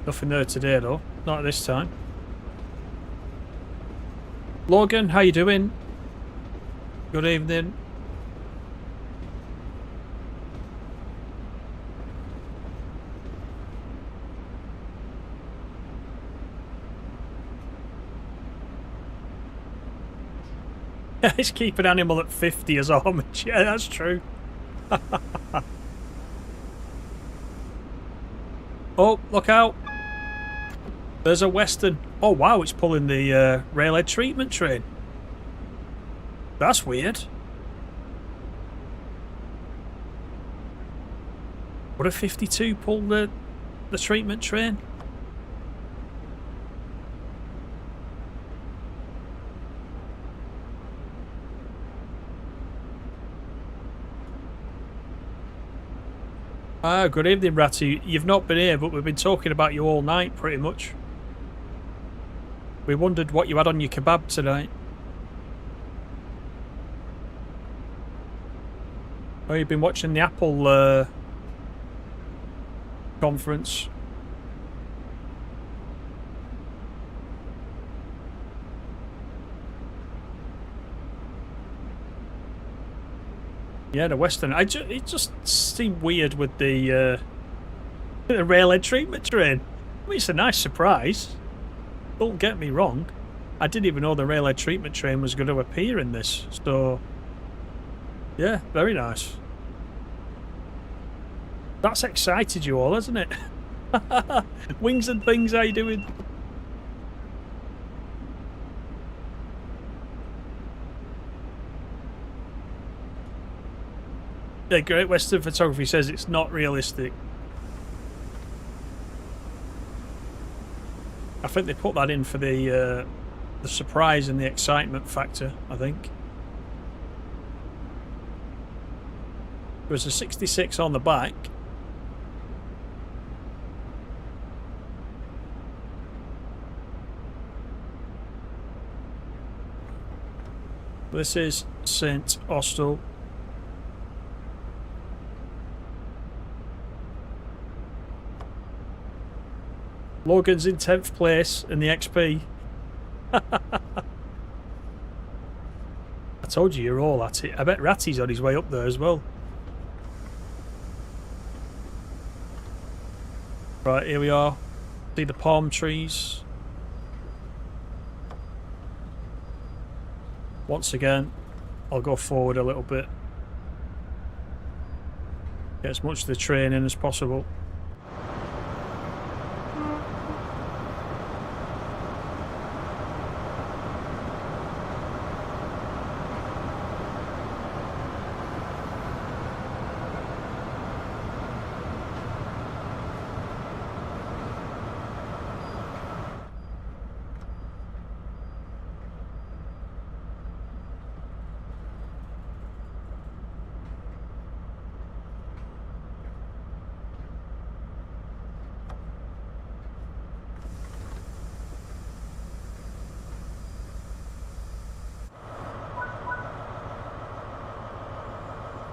Speaker 1: Nothing there today though, not at this time. Logan, how you doing? Good evening. It's keep an animal at 50 as homage. Yeah, that's true. Oh, look out. There's a Western. Oh, wow, it's pulling the railhead treatment train. That's weird. Would a 52 pull the treatment train? Ah, good evening, Ratty. You've not been here, but we've been talking about you all night, pretty much. We wondered what you had on your kebab tonight. Oh, you've been watching the Apple conference. Yeah, the Western. It just seemed weird with the railhead treatment train. I mean, it's a nice surprise. Don't get me wrong. I didn't even know the railhead treatment train was going to appear in this. So, yeah, very nice. That's excited you all, hasn't it? Wings and things, how you doing? Yeah, Great Western Photography says it's not realistic. I think they put that in for the surprise and the excitement factor, I think. There's a 66 on the back. This is St. Austell. Logan's in 10th place in the XP. I told you you're all at it. I bet Ratty's on his way up there as well. Right, here we are. See the palm trees. Once again, I'll go forward a little bit. Get as much of the train in as possible.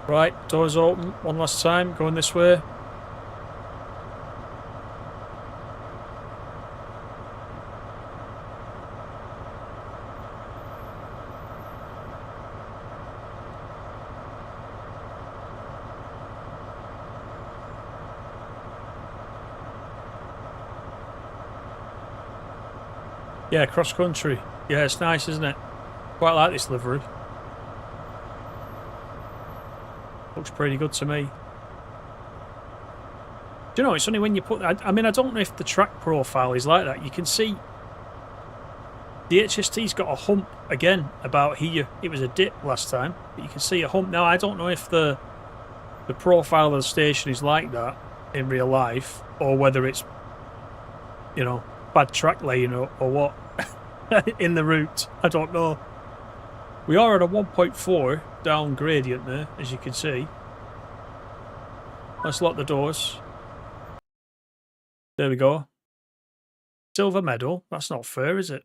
Speaker 1: Right, doors open one last time. Going this way. Yeah, cross country. Yeah, it's nice, isn't it? Quite like this livery. Looks pretty good to me. Do you know, it's only when you put... I mean, I don't know if the track profile is like that. You can see the HST's got a hump again about here. It was a dip last time, but you can see a hump. Now, I don't know if the profile of the station is like that in real life, or whether it's, you know, bad track laying or what in the route. I don't know. We are at a 1.4 down gradient there, as you can see. Let's lock the doors. There we go. Silver medal. That's not fair, is it?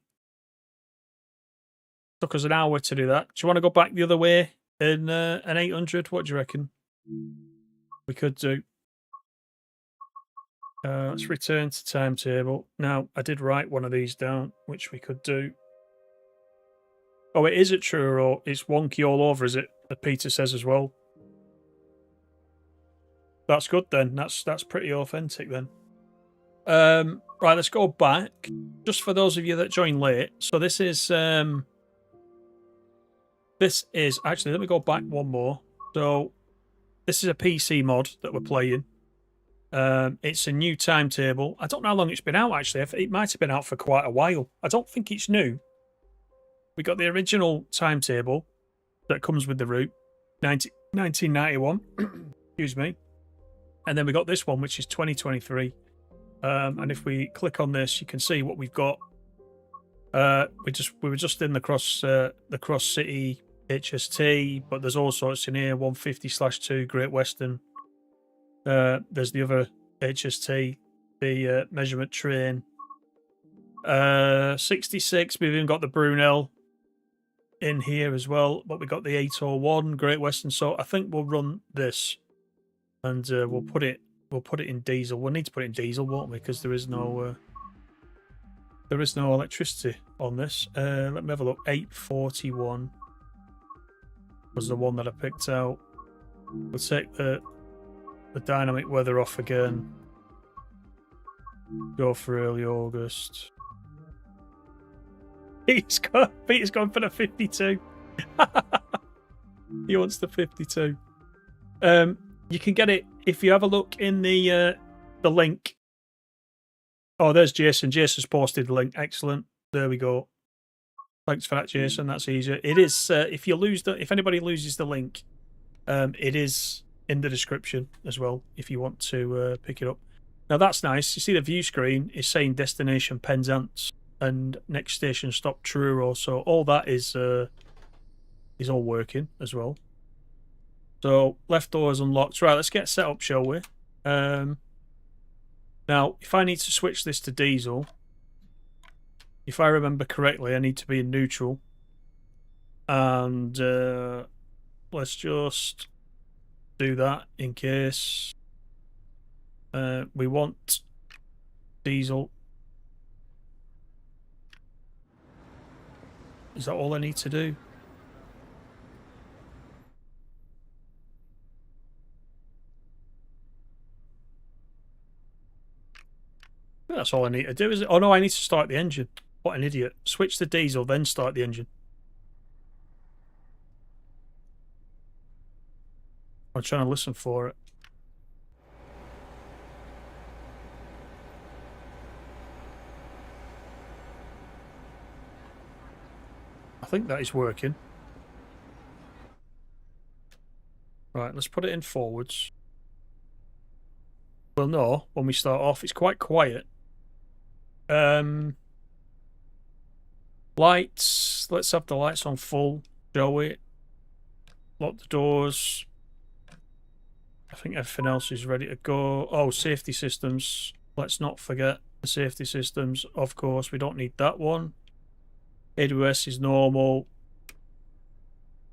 Speaker 1: Took us an hour to do that. Do you want to go back the other way in an 800? What do you reckon? We could do. Let's return to timetable. Now, I did write one of these down, which we could do. Oh, it is at Truro. It's wonky all over, is it? That Peter says as well. That's good then. That's pretty authentic then. Right, let's go back. Just for those of you that joined late. So this is actually, let me go back one more. So this is a PC mod that we're playing. It's a new timetable. I don't know how long it's been out, actually. It might have been out for quite a while. I don't think it's new. We got the original timetable that comes with the route, 1991. Excuse me. And then we got this one, which is 2023. And if we click on this, you can see what we've got. We were just in the cross city HST, but there's all sorts in here. 150/2 Great Western. There's the other HST, the measurement train. 66. We've even got the Brunel in here as well, but we got the 801 Great Western. So I think we'll run this, and we'll put it in diesel. We'll need to put it in diesel, won't we? Because there is no electricity on this. Let me have a look. 841 was the one that I picked out. We'll take the dynamic weather off again. Go for early August. Peter's gone for the 52. He wants the 52. You can get it if you have a look in the link. Oh, there's Jason. Jason's posted the link. Excellent. There we go. Thanks for that, Jason. That's easier. It is if anybody loses the link, it is in the description as well if you want to pick it up. Now that's nice. You see the view screen is saying destination Penzance and next station stop Truro. So all that is all working as well. So left door is unlocked. Right, let's get set up, shall we? Now, if I need to switch this to diesel, if I remember correctly, I need to be in neutral. And let's just do that in case we want diesel. Is that all I need to do? That's all I need to do, is it? Oh no, I need to start the engine. What an idiot. Switch to diesel, then start the engine. I'm trying to listen for it. I think that is working. Right, let's put it in forwards. Well, no, when we start off, it's quite quiet. Lights. Let's have the lights on full, shall we? Lock the doors. I think everything else is ready to go. Oh, safety systems. Let's not forget the safety systems. Of course, we don't need that one. AWS is normal.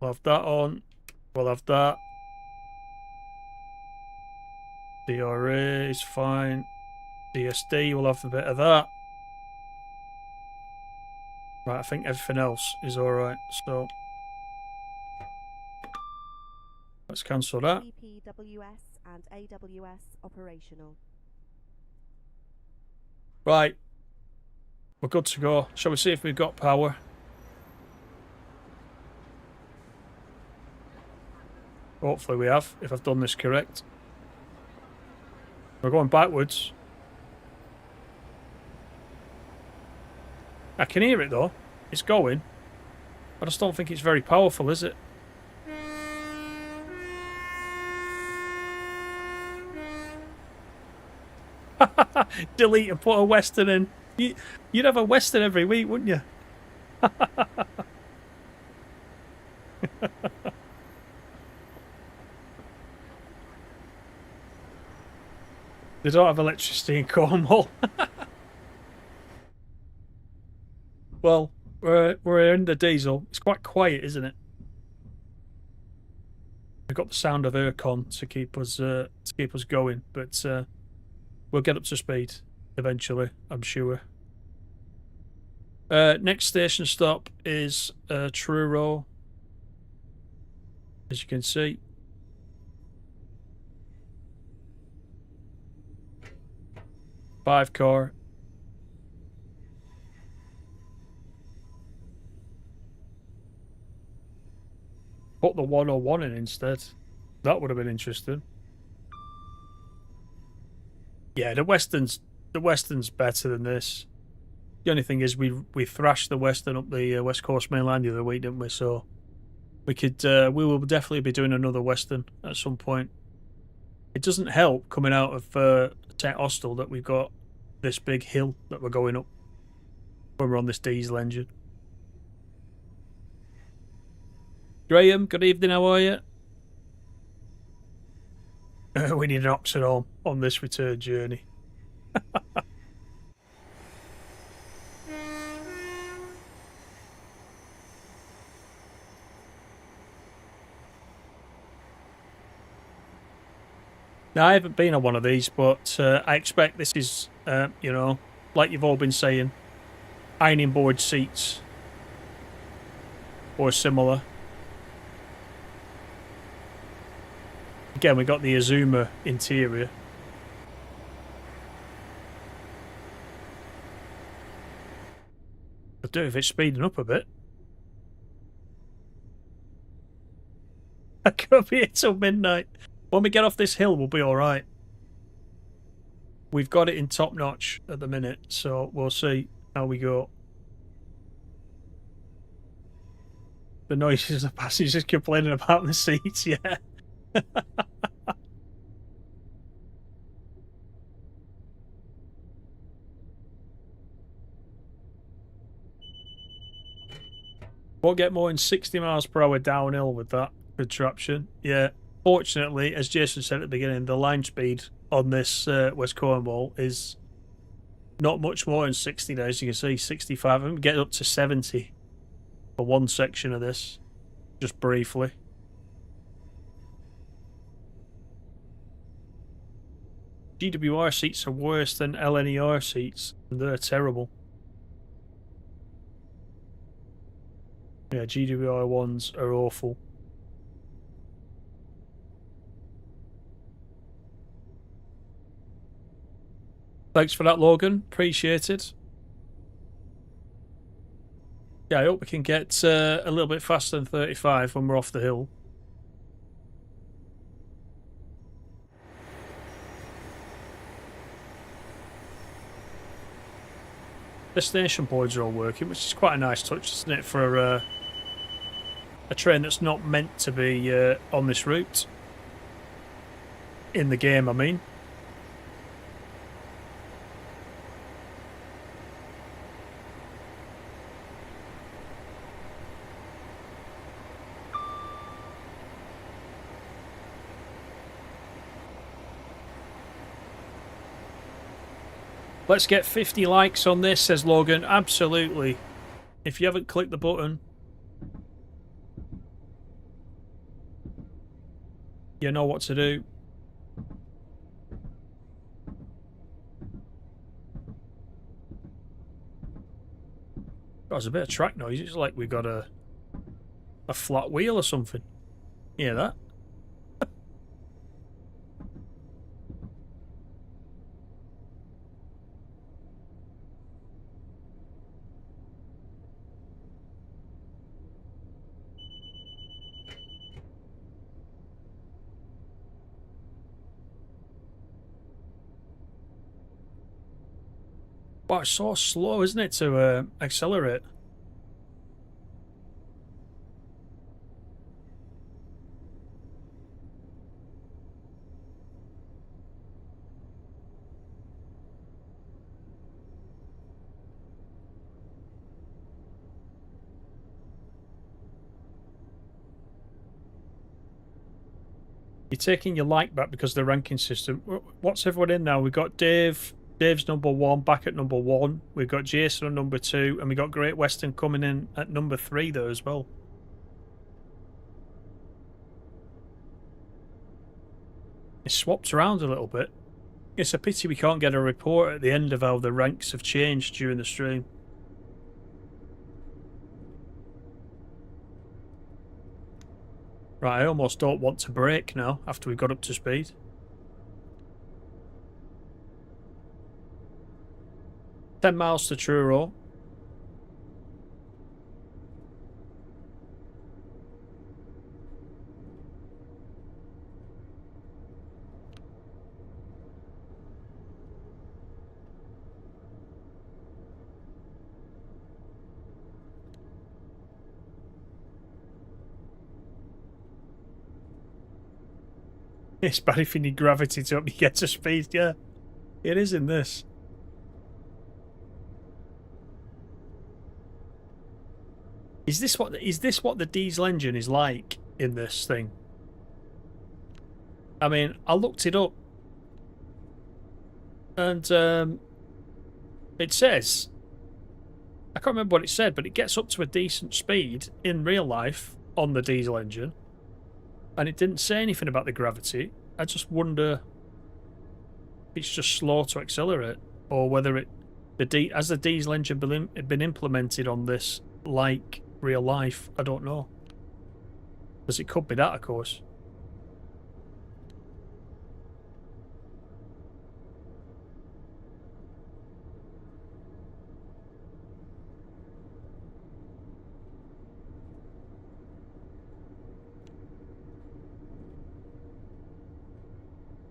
Speaker 1: We'll have that on. We'll have that. DRA is fine. DSD, we'll have a bit of that. Right, I think everything else is alright, so let's cancel that.
Speaker 2: CPWS and AWS operational.
Speaker 1: Right. We're good to go. Shall we see if we've got power? Hopefully we have, if I've done this correct. We're going backwards. I can hear it though. It's going. I just don't think it's very powerful, is it? Delete and put a Western in. You'd have a Western every week, wouldn't you? They don't have electricity in Cornwall. Well, we're in the diesel. It's quite quiet, isn't it? We've got the sound of aircon to keep us going, but we'll get up to speed eventually, I'm sure. Next station stop is Truro, as you can see. Five car. Put the 101 in instead. That would have been interesting. Yeah, the Western's better than this. The only thing is we thrashed the Western up the West Coast Main Line the other week, didn't we? So we will definitely be doing another Western at some point. It doesn't help coming out of St Austell that we've got this big hill that we're going up when we're on this diesel engine. Graham, good evening, how are you? We need an Oxenholm on this return journey. Now, I haven't been on one of these, but I expect this is, you know, like you've all been saying, ironing board seats or similar. Again, we got the Azuma interior. I'll do if it's speeding up a bit. I could be here till midnight. When we get off this hill, we'll be alright. We've got it in top notch at the minute, so we'll see how we go. The noises of passengers complaining about the seats, yeah. Won't get more than 60 miles per hour downhill with that contraption. Yeah. Fortunately, as Jason said at the beginning, the line speed on this West Cornwall is not much more than 60 now. As you can see, 65. I'm getting up to 70 for one section of this, just briefly. GWR seats are worse than LNER seats, and they're terrible. Yeah, GWR ones are awful. Thanks for that, Logan. Appreciate it. Yeah, I hope we can get a little bit faster than 35 when we're off the hill. Destination boards are all working, which is quite a nice touch, isn't it, for a train that's not meant to be on this route. In the game, I mean. Let's get 50 likes on this, says Logan. Absolutely. If you haven't clicked the button, you know what to do. God, there's a bit of track noise. It's like we got a flat wheel or something. You hear that? Wow, it's so slow, isn't it, to accelerate? You're taking your like back because of the ranking system. What's everyone in now? We've got Dave. Dave's number 1, back at number 1. We've got Jason on number 2, and we've got Great Western coming in at number 3 there as well. It's swapped around a little bit. It's a pity we can't get a report at the end of how the ranks have changed during the stream. Right, I almost don't want to brake now after we got up to speed. "10 miles to Truro." It's bad if you need gravity to help you get to speed, yeah. It is in this. Is this what the diesel engine is like in this thing? I mean, I looked it up, and it says, I can't remember what it said, but it gets up to a decent speed in real life on the diesel engine, and it didn't say anything about the gravity. I just wonder if it's just slow to accelerate, or whether has the diesel engine been implemented on this like real life. I don't know, because it could be that, of course.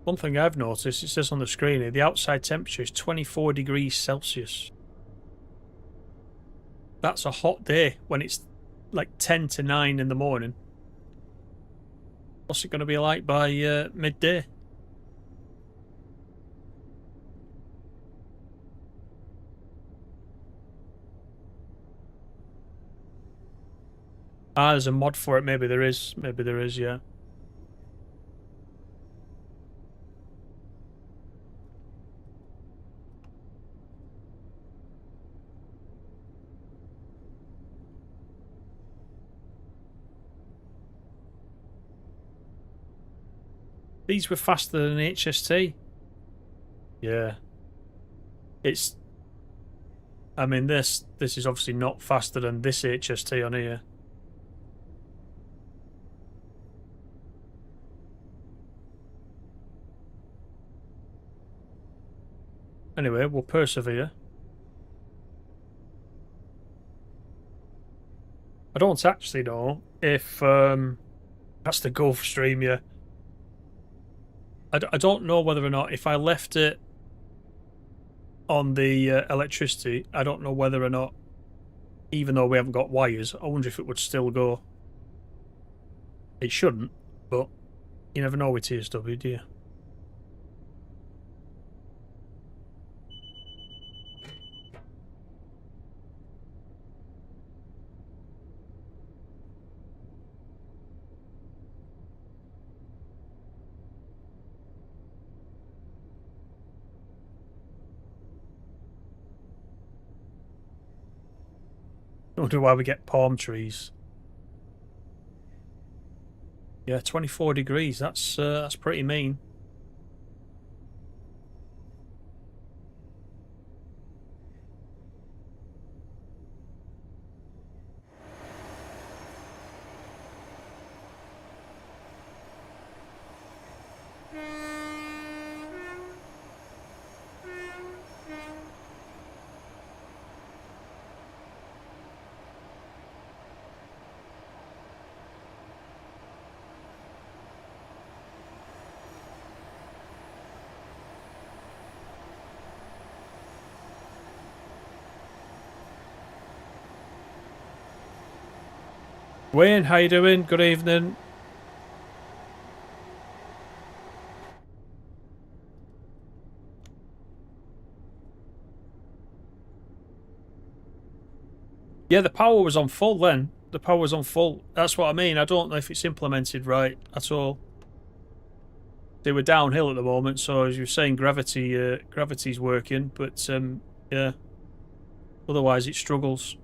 Speaker 1: One thing I've noticed, it says on the screen here, the outside temperature is 24 degrees Celsius. That's a hot day when it's like 10 to 9 in the morning. What's it going to be like by midday? Ah, there's a mod for it. Maybe there is. Maybe there is, yeah. These were faster than HST. Yeah. It's... I mean, this is obviously not faster than this HST on here. Anyway, we'll persevere. I don't actually know if that's the Gulf Stream, yeah. I don't know whether or not, if I left it on the electricity, I don't know whether or not, even though we haven't got wires, I wonder if it would still go. It shouldn't, but you never know with TSW, do you? I wonder why we get palm trees. Yeah, 24 degrees. That's pretty mean. Wayne, how you doing? Good evening. Yeah, the power was on full then. The power was on full. That's what I mean. I don't know if it's implemented right at all. They were downhill at the moment, so as you were saying, gravity's working, but yeah. Otherwise, it struggles.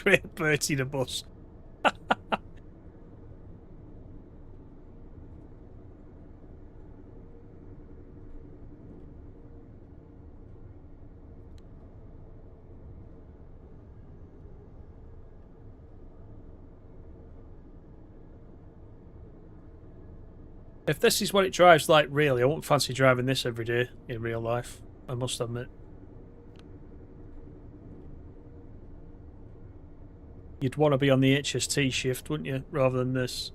Speaker 1: Great Bertie the bus. If this is what it drives like, really, I won't fancy driving this every day in real life, I must admit. You'd want to be on the HST shift, wouldn't you, rather than this?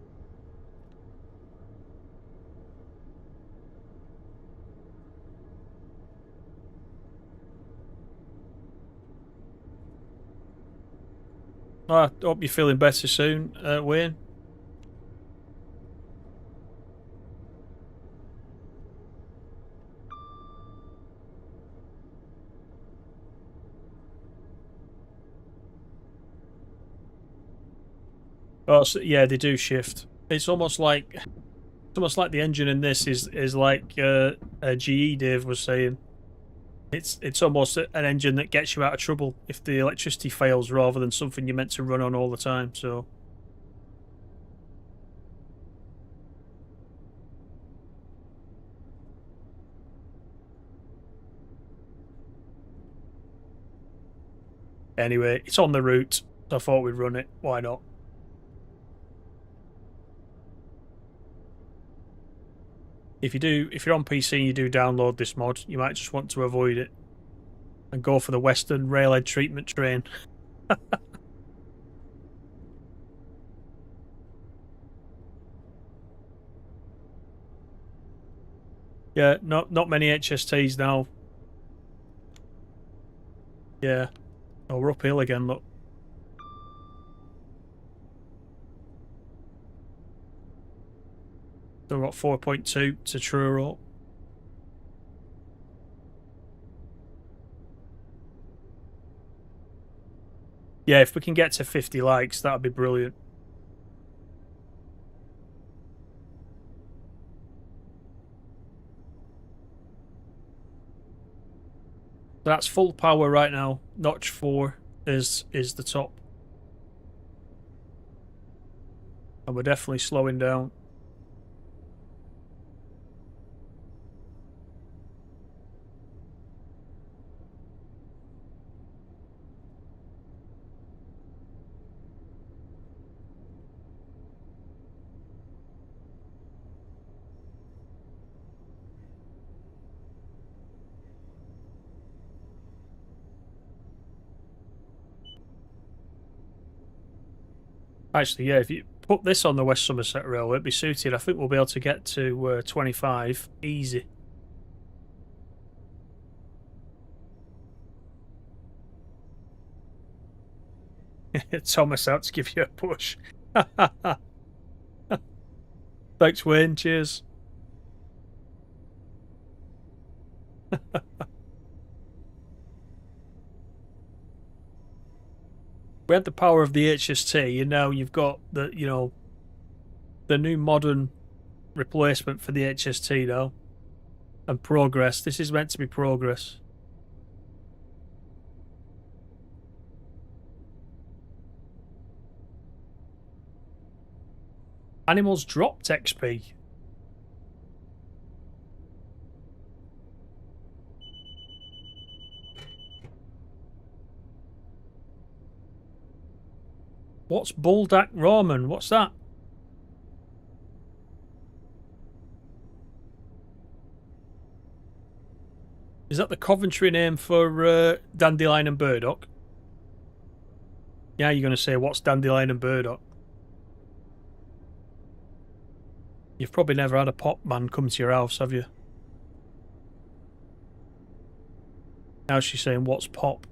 Speaker 1: I hope you're feeling better soon, Wayne. Oh, so, yeah, they do shift. It's almost like the engine in this is like a GE Dave was saying. It's almost an engine that gets you out of trouble if the electricity fails, rather than something you're meant to run on all the time. So. Anyway, it's on the route. So I thought we'd run it. Why not? If you're on PC and you do download this mod, you might just want to avoid it and go for the Western Railhead treatment train. Yeah, not many HSTs now. Yeah. Oh, we're uphill again, look. So we're at 4.2 to Truro. Yeah, if we can get to 50 likes, that'd be brilliant. That's full power right now. Notch 4 is the top. And we're definitely slowing down. Actually, yeah, if you put this on the West Somerset Railway, it'd be suited. I think we'll be able to get to 25 easy. Thomas out to give you a push. Thanks, Wayne. Cheers. We had the power of the HST, and now you've got the the new modern replacement for the HST now. And progress. This is meant to be progress. Animals dropped XP. What's Buldak Ramen? What's that? Is that the Coventry name for Dandelion and Burdock? Yeah, you're going to say, what's Dandelion and Burdock? You've probably never had a pop man come to your house, have you? Now she's saying, what's pop?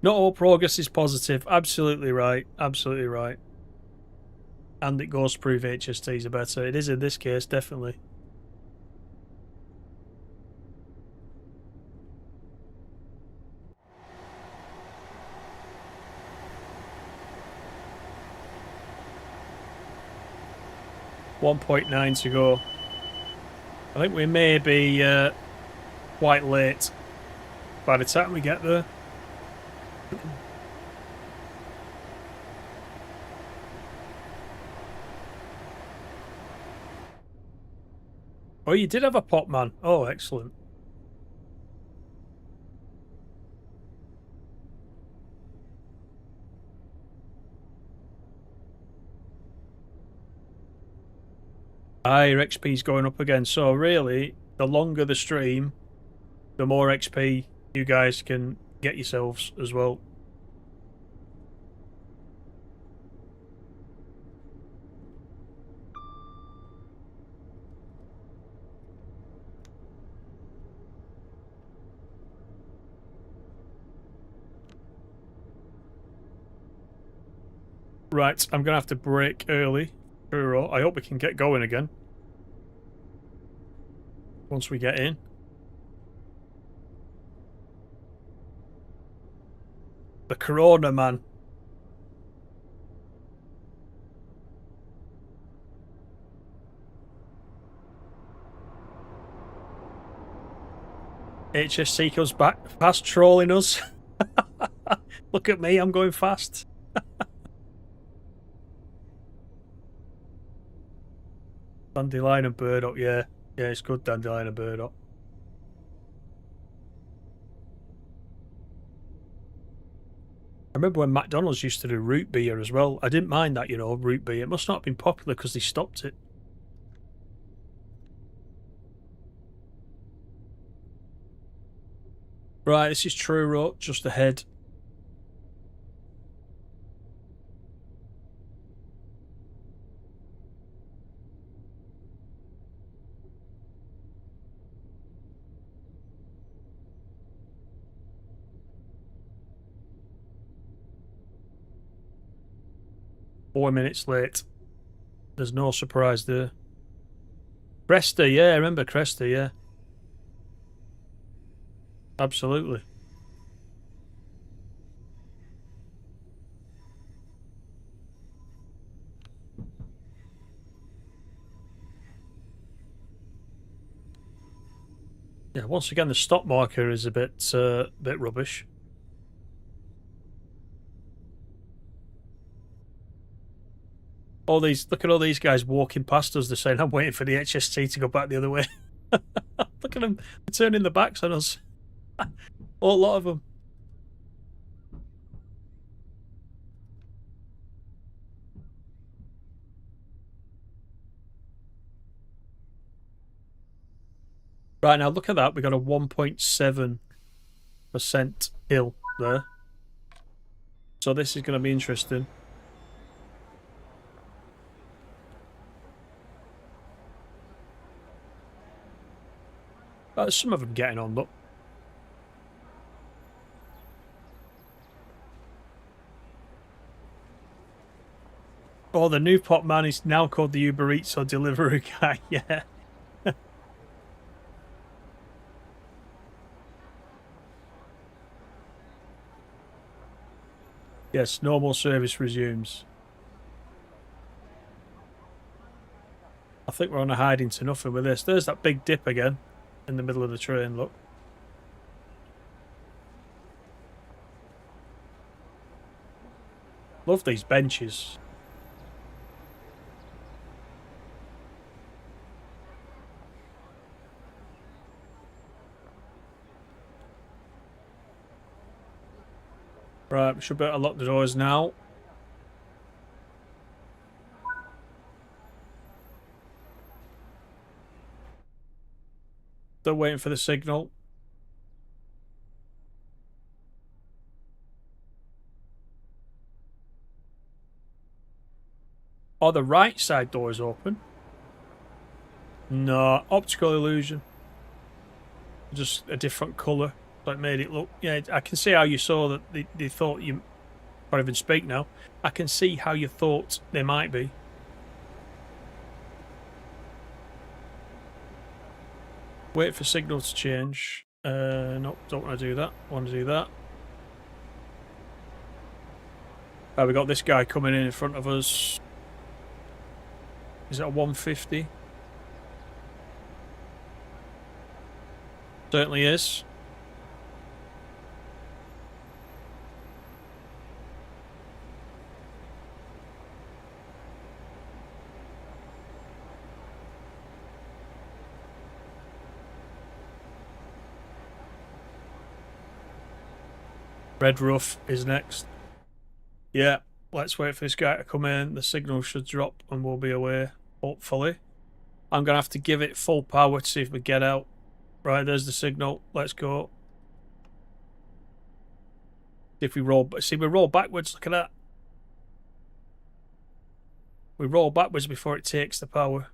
Speaker 1: Not all progress is positive. Absolutely right. Absolutely right. And it goes to prove HSTs are better. It is in this case, definitely. .9 to go. I think we may be quite late by the time we get there. Oh, you did have a pop man. Oh, excellent. Aye, your XP's going up again. So really, the longer the stream, the more XP you guys can get yourselves as well. Right, I'm going to have to break early. Truro. I hope we can get going again once we get in. The Corona man. HSC comes back fast trolling us. Look at me, I'm going fast. Dandelion and burdock, yeah. Yeah, it's good, dandelion and burdock. I remember when McDonald's used to do root beer as well. I didn't mind that, root beer. It must not have been popular because they stopped it. Right, this is Truro, just ahead. Four minutes late. There's no surprise there. Cresta, yeah, I remember Cresta, yeah. Absolutely. Yeah, once again, the stop marker is a bit rubbish. Look at all these guys walking past us. They're saying, I'm waiting for the HST to go back the other way. Look at them. They're turning their backs on us. A lot of them. Right, now look at that. We got a 1.7% hill there. So this is going to be interesting. Some of them getting on, look. Oh, the new pop man is now called the Uber Eats or Deliveroo guy. Yeah. Yes, normal service resumes. I think we're on a hiding to nothing with this. There's that big dip again in the middle of the train, look. Love these benches. Right, we should be able to lock the doors now. Still waiting for the signal. Oh, the right side door is open. No, optical illusion. Just a different colour. So it made it look... Yeah, I can see how you saw that they thought you... Can't even speak now. I can see how you thought they might be. Wait for signal to change. Nope, don't want to do that. Want to do that. We got this guy coming in front of us. Is it a 150? Certainly is. Redruth is next. Yeah, let's wait for this guy to come in. The signal should drop and we'll be away, hopefully. I'm going to have to give it full power to see if we get out. Right, there's the signal. Let's go. If we roll... See, we roll backwards. Look at that. We roll backwards before it takes the power.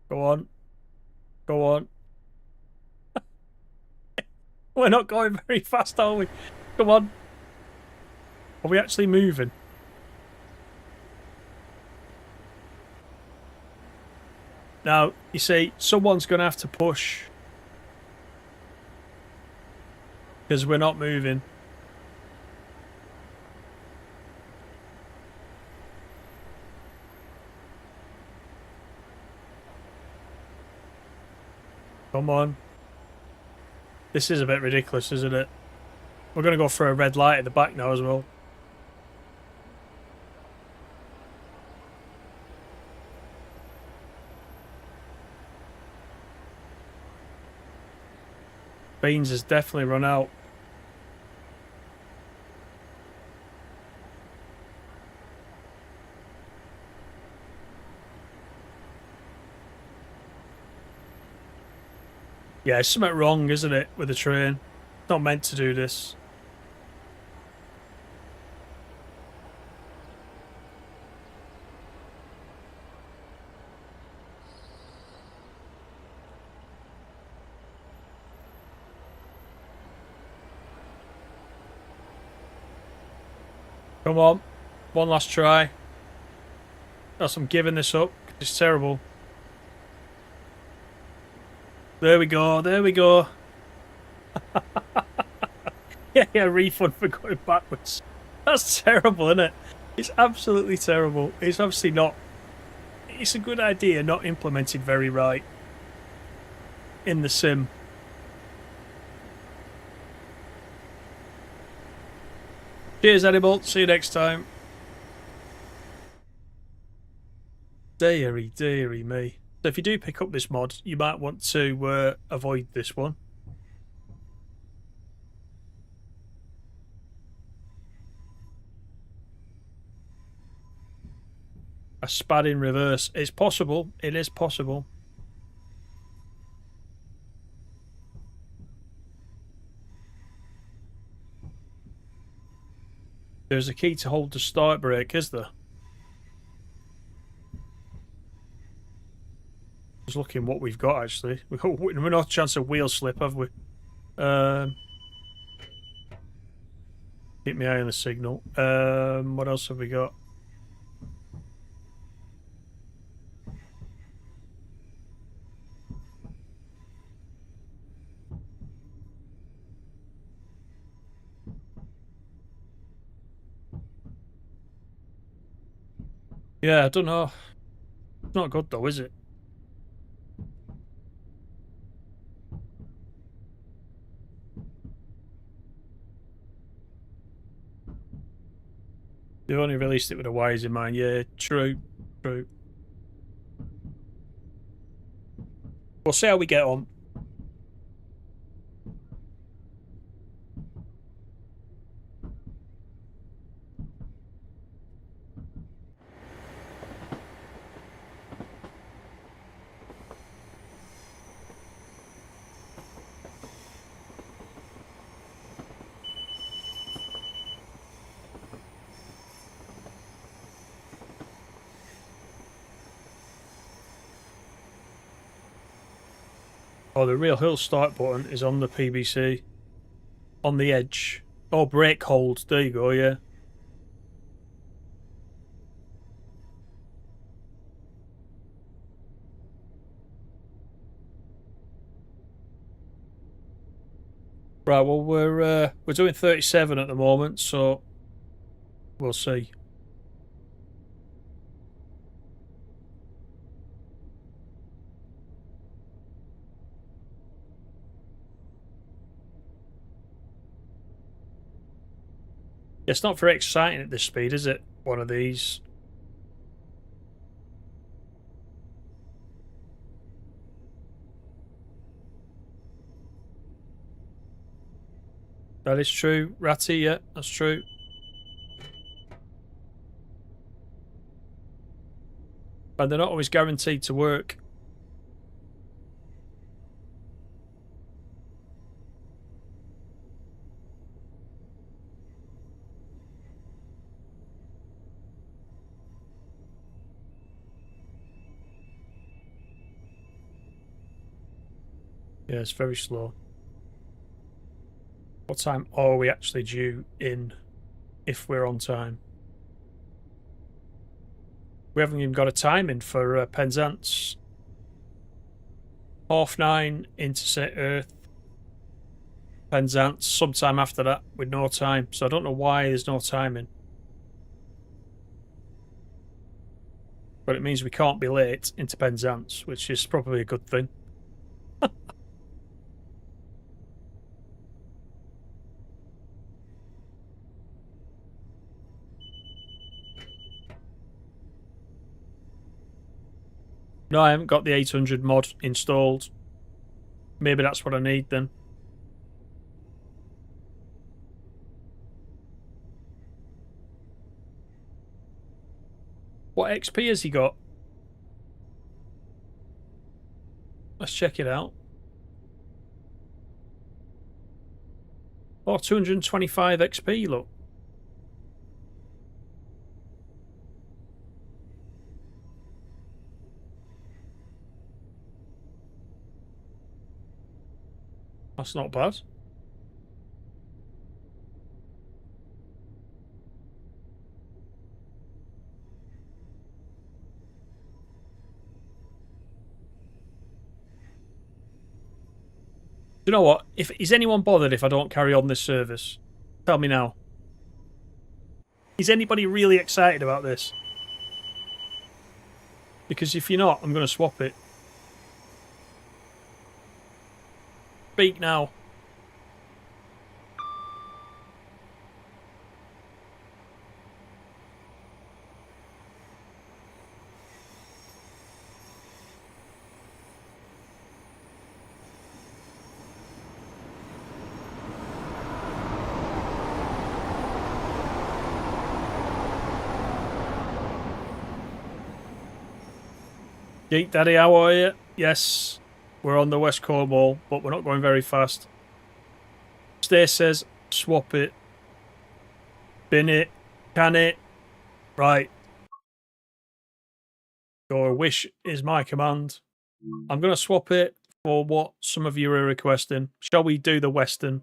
Speaker 1: Go on. Go on. We're not going very fast, are we? Come on. Are we actually moving? Now, you see, someone's going to have to push. Because we're not moving. Come on. This is a bit ridiculous, isn't it? We're going to go for a red light at the back now as well. Beans has definitely run out. Yeah, it's something wrong, isn't it, with the train? It's not meant to do this. Come on. One last try. Else I'm giving this up. It's terrible. There we go. There we go. Yeah, refund for going backwards. That's terrible, isn't it? It's absolutely terrible. It's obviously not... It's a good idea, not implemented very right in the sim. Cheers, Edible. See you next time. Deary, deary me. So if you do pick up this mod, you might want to avoid this one. A spad in reverse. It's possible. It is possible. There's a key to hold the start brake, is there? Just looking what we've got, actually. We're not a chance of wheel slip, have we? Keep my eye on the signal. What else have we got? Yeah, I don't know. It's not good though, is it? They've only released it with the wires in mind. Yeah, true. True. We'll see how we get on. Oh, the real hill start button is on the PBC. On the edge. Oh, brake hold. There you go, yeah. Right, well, we're doing 37 at the moment, so we'll see. It's not very exciting at this speed, is it? One of these. That is true. Ratty, yeah, that's true. And they're not always guaranteed to work. Yeah, it's very slow. What time are we actually due in if we're on time? We haven't even got a time in for Penzance. 9:30 into St. Erth. Penzance sometime after that with no time. So I don't know why there's no time in. But it means we can't be late into Penzance, which is probably a good thing. No, I haven't got the 800 mod installed. Maybe that's what I need then. What XP has he got? Let's check it out. Oh, 225 XP, look. That's not bad. You know what? If is anyone bothered if I don't carry on this service? Tell me now. Is anybody really excited about this? Because if you're not, I'm going to swap it. Speak now. Geek Daddy, how are you? Yes, we're on the West Cornwall, but we're not going very fast. Stay says, swap it. Bin it. Can it. Right. Your wish is my command. I'm going to swap it for what some of you are requesting. Shall we do the Western?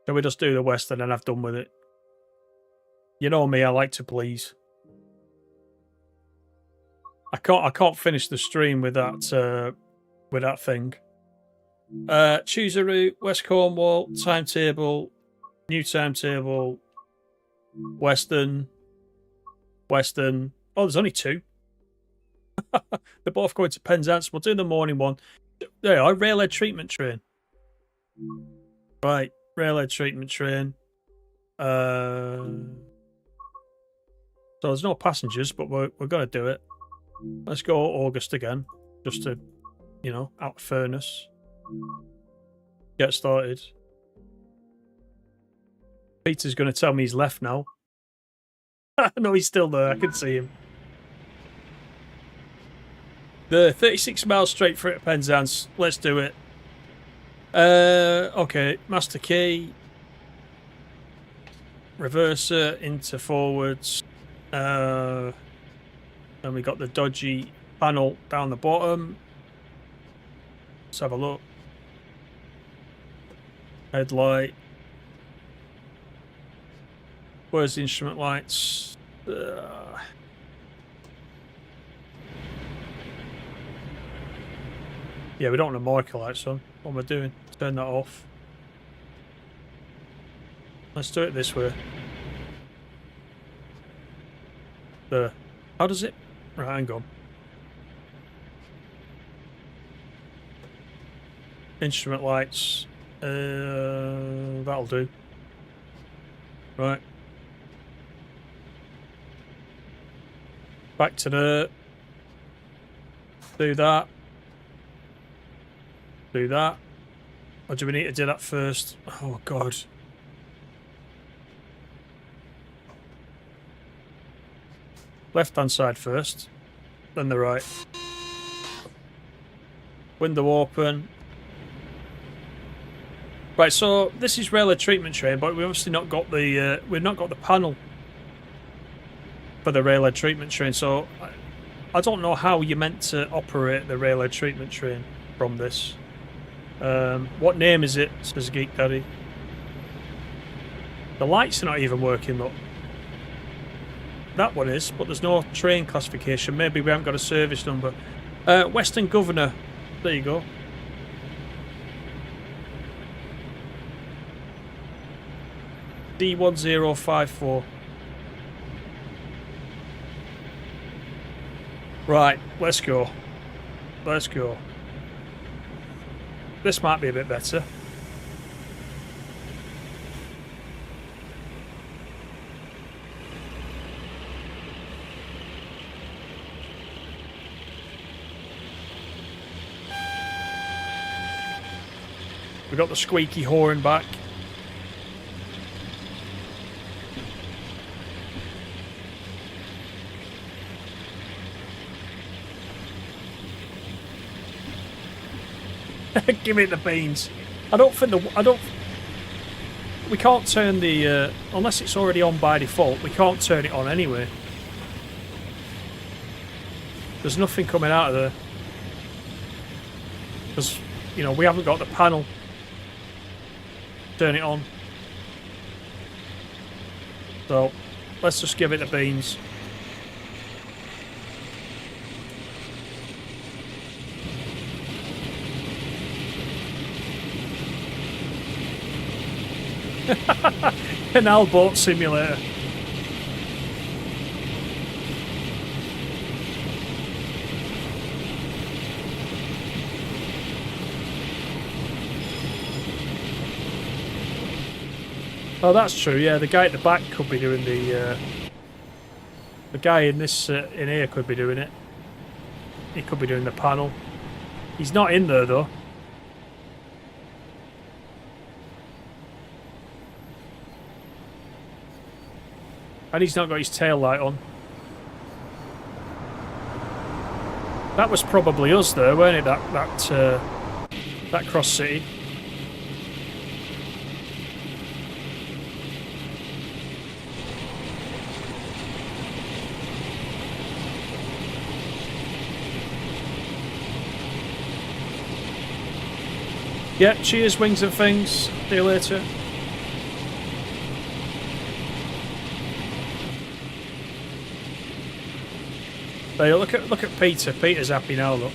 Speaker 1: Shall we just do the Western and have done with it? You know me, I like to please. I can't finish the stream with that thing. Choose a route, West Cornwall, timetable, new timetable, Western. Oh, there's only two. They're both going to Penzance. We'll do the morning one. There you are, railhead treatment train. Right, railhead treatment train. So there's no passengers, but we're going to do it. Let's go August again, just to, you know, out of fairness. Get started. Peter's going to tell me he's left now. No, he's still there. I can see him. The 36 miles straight through to Penzance. Let's do it. Okay, master key. Reverser into forwards. And we got the dodgy panel down the bottom. Let's have a look. Headlight. Where's the instrument lights? Yeah, we don't want the marker lights on. What am I doing? Turn that off. Let's do it this way. There. How does it? Right, hang on. Instrument lights. That'll do. Right. Back to the... Do that. Do that. Or do we need to do that first? Oh, God. Left-hand side first. Then the right. Window open. Right, so this is railway treatment train, but we've obviously not got the we've not got the panel for the railway treatment train. So I don't know how you're meant to operate the railway treatment train from this. What name is it? Says Geek Daddy. The lights are not even working. Look, that one is, but there's no train classification. Maybe we haven't got a service number. Western Governor. There you go. D1054. Right, let's go. Let's go. This might be a bit better. We got the squeaky horn back. Give me the beans. I don't think we can't turn the unless it's already on by default. We can't turn it on anyway. There's nothing coming out of there because you know we haven't got the panel. Turn it on. So let's just give it the beans. Canal boat simulator. Oh, that's true. Yeah, the guy at the back could be doing the guy in this in here could be doing it. He could be doing the panel. He's not in there though. And he's not got his tail light on. That was probably us there, weren't it? That cross city. Yeah, cheers, wings and things. See you later. There, look at Peter. Peter's happy now, look.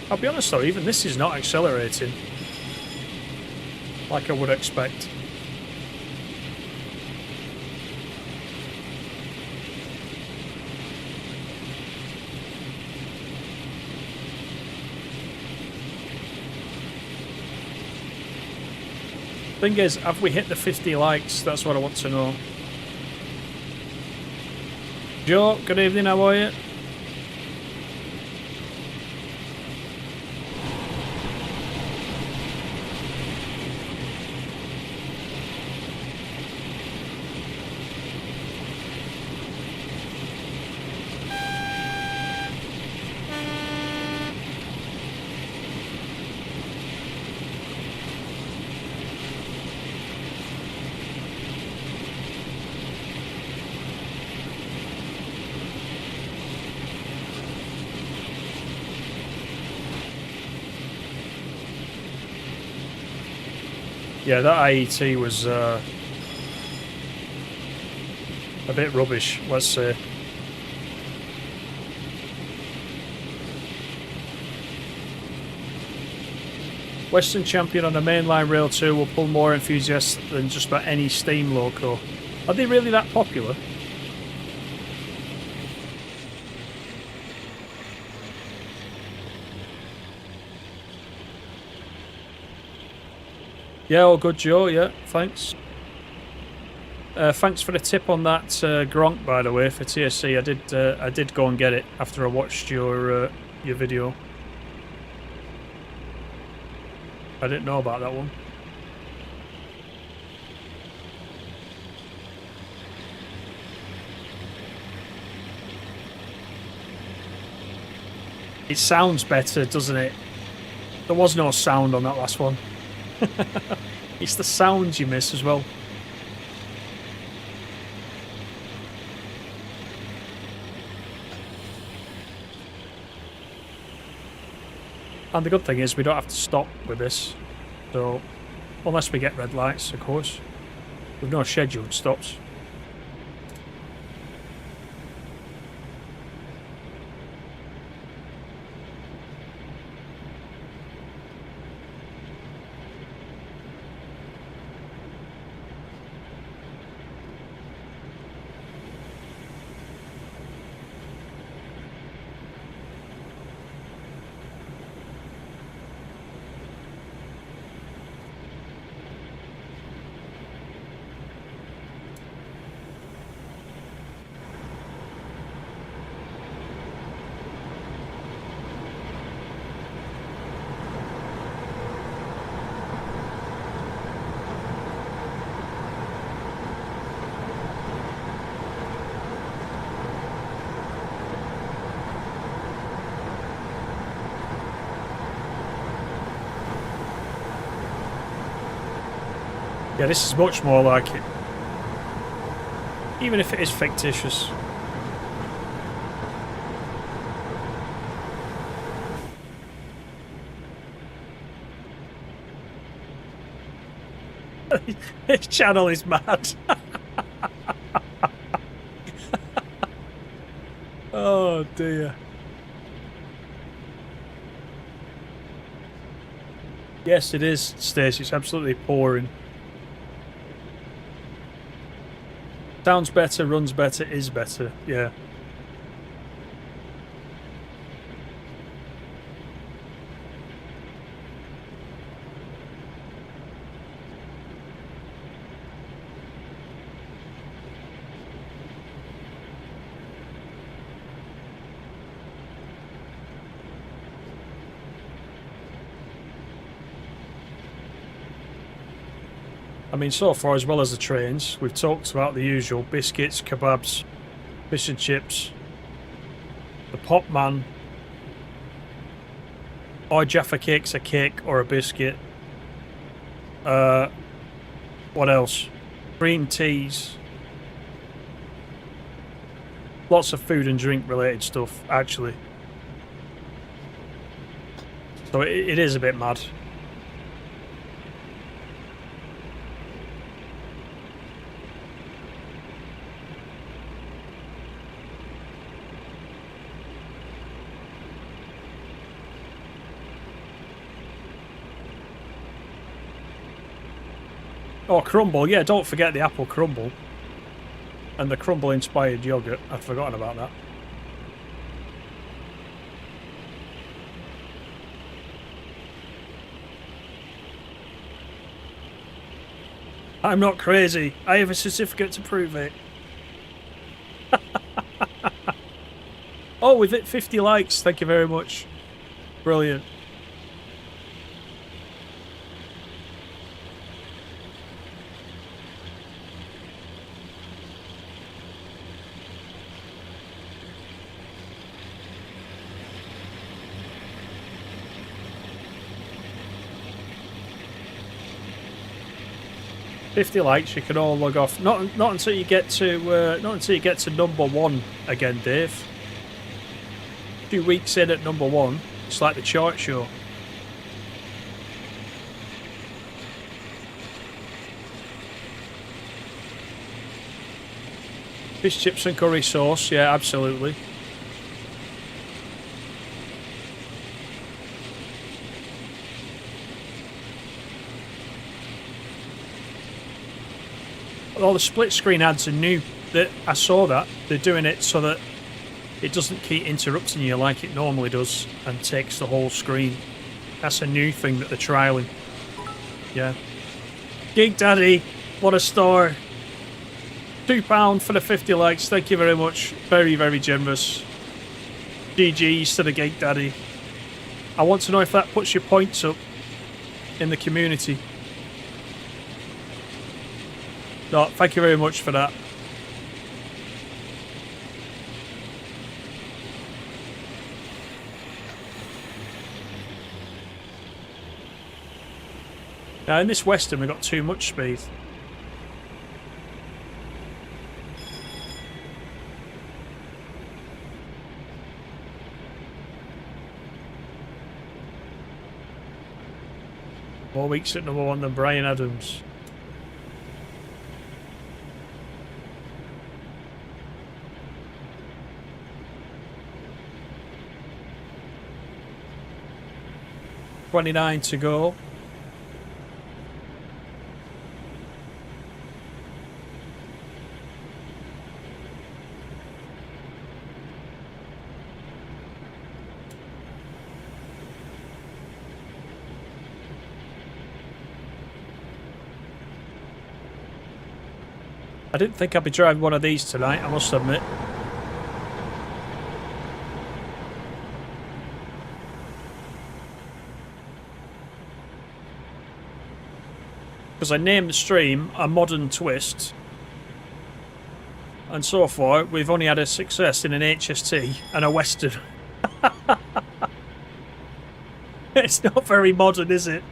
Speaker 1: I'll be honest though, even this is not accelerating like I would expect. Thing is, have we hit the 50 likes? That's what I want to know. Joe, good evening, how are you? Yeah, that IET was a bit rubbish, let's say. Western Champion on a mainline rail 2 will pull more enthusiasts than just about any steam loco. Are they really that popular? Yeah, all good, Joe. Yeah, thanks. Thanks for the tip on that Gronk, by the way, for TSC. I did go and get it after I watched your video. I didn't know about that one. It sounds better, doesn't it? There was no sound on that last one. It's the sounds you miss as well. And the good thing is we don't have to stop with this. So, unless we get red lights, of course. With no scheduled stops. Yeah, this is much more like it. Even if it is fictitious. This channel is mad. Oh dear. Yes, it is, Stacey. It's absolutely pouring. Sounds better, runs better, is better. Yeah. I mean, so far, as well as the trains, we've talked about the usual biscuits, kebabs, fish and chips, the pop man, or Jaffa cake's a cake or a biscuit. What else? Green teas. Lots of food and drink related stuff, actually. So it is a bit mad. Oh, crumble. Yeah, don't forget the apple crumble. And the crumble-inspired yogurt. I'd forgotten about that. I'm not crazy. I have a certificate to prove it. Oh, we've hit 50 likes. Thank you very much. Brilliant. $50 likes, you can all log off. Not until you get to number 1 again, Dave. A few weeks in at number 1, it's like the chart show. Fish chips and curry sauce, yeah, absolutely. All the split screen ads are new. I saw that. They're doing it so that it doesn't keep interrupting you like it normally does and takes the whole screen. That's a new thing that they're trialling. Yeah. Geek Daddy, what a star. £2 for the 50 likes. Thank you very much. Very, very generous. GG's to the Geek Daddy. I want to know if that puts your points up in the community. No, thank you very much for that. Now in this Western we've got too much speed. More weeks at number 1 than Brian Adams. $29 to go. I didn't think I'd be driving one of these tonight, I must admit. Because I named the stream A Modern Twist. And so far, we've only had a success in an HST and a Western. It's not very modern, is it?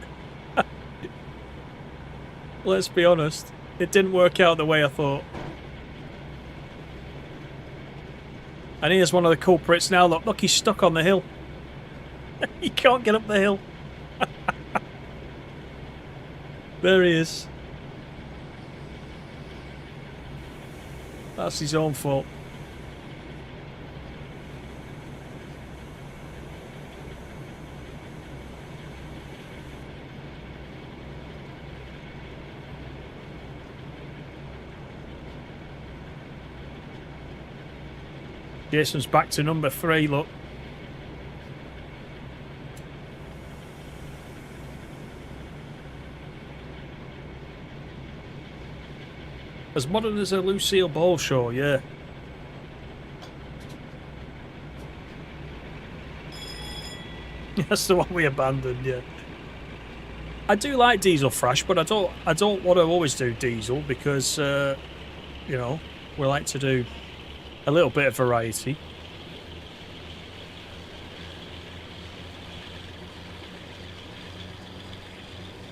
Speaker 1: Let's be honest. It didn't work out the way I thought. And here's one of the culprits now. Look, he's stuck on the hill. He can't get up the hill. There he is. That's his own fault. Jason's back to number 3, look. As modern as a Lucille Ball show, yeah. That's the one we abandoned, yeah. I do like diesel thrash, but I don't want to always do diesel because you know, we like to do a little bit of variety.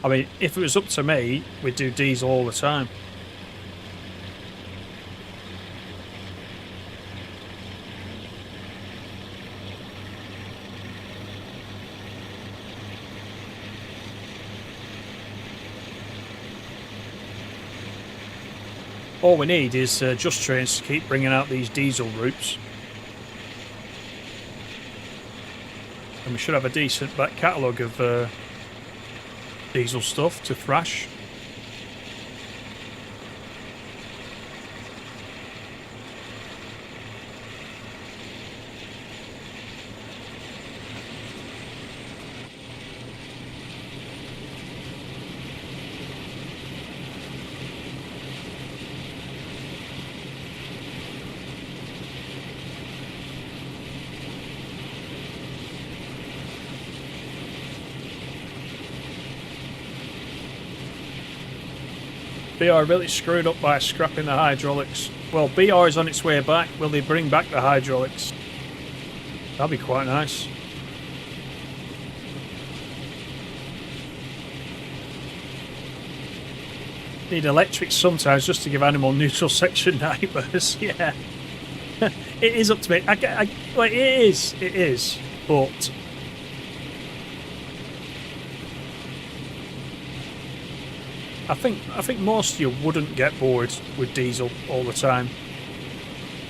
Speaker 1: I mean, if it was up to me, we'd do diesel all the time. All we need is Just Trains to keep bringing out these diesel routes. And we should have a decent back catalogue of diesel stuff to thrash. BR really screwed up by scrapping the hydraulics. Well, BR is on its way back. Will they bring back the hydraulics? That'd be quite nice. Need electric sometimes just to give animal neutral section nightmares. Yeah. It is up to me. Well, it is. But I think most of you wouldn't get bored with diesel all the time.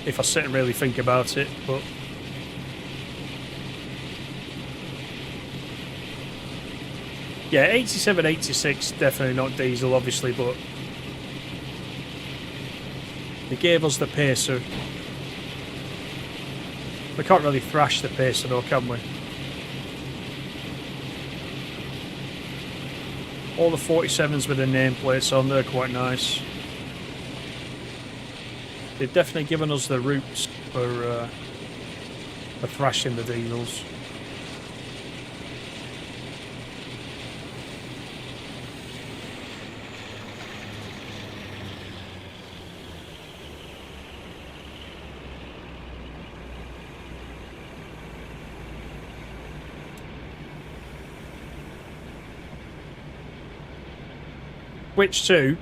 Speaker 1: if I sit and really think about it, but... Yeah, 87, 86, definitely not diesel, obviously, but... They gave us the pacer. We can't really thrash the pacer though, can we? All the 47s with the nameplates on, they're quite nice. They've definitely given us the routes for thrashing the diesels. Switch 2.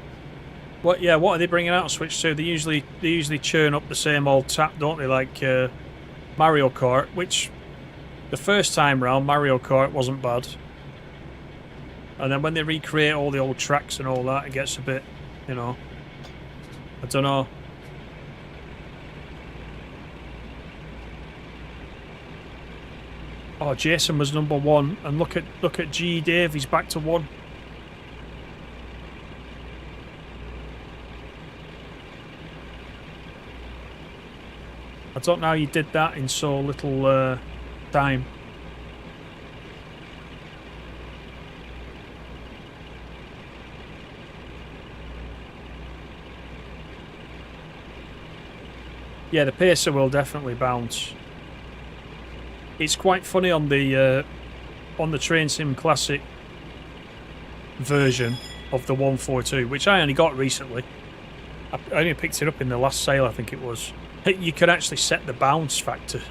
Speaker 1: What? Yeah. What are they bringing out on Switch 2? They usually churn up the same old tap, don't they? Like Mario Kart, which the first time round Mario Kart wasn't bad, and then when they recreate all the old tracks and all that, it gets a bit, you know. I don't know. Oh, Jason was number 1, and look at G. Dave. He's back to 1. I don't know how you did that in so little time. Yeah, the pacer will definitely bounce. It's quite funny on the Train Sim Classic version of the 142, which I only got recently. I only picked it up in the last sale, I think it was. You could actually set the bounce factor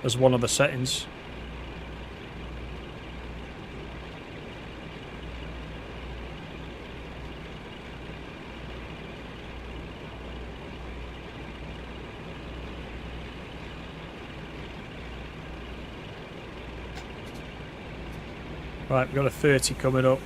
Speaker 1: as one of the settings. Right, we've got a 30 coming up.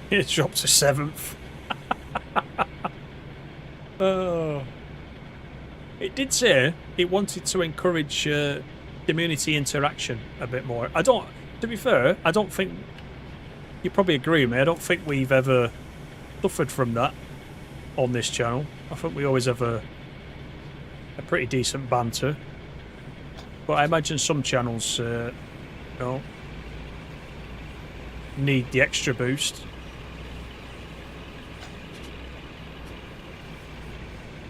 Speaker 1: It dropped to 7th. Oh. It did say it wanted to encourage community interaction a bit more. To be fair, I don't think, you probably agree with me, I don't think we've ever suffered from that on this channel. I think we always have a pretty decent banter. But I imagine some channels, you know, need the extra boost.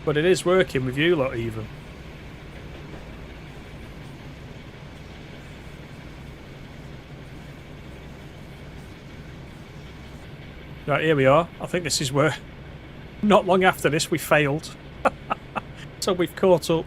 Speaker 1: But it is working with you lot even. Right, here we are. I think this is where, not long after this, we failed. So we've caught up.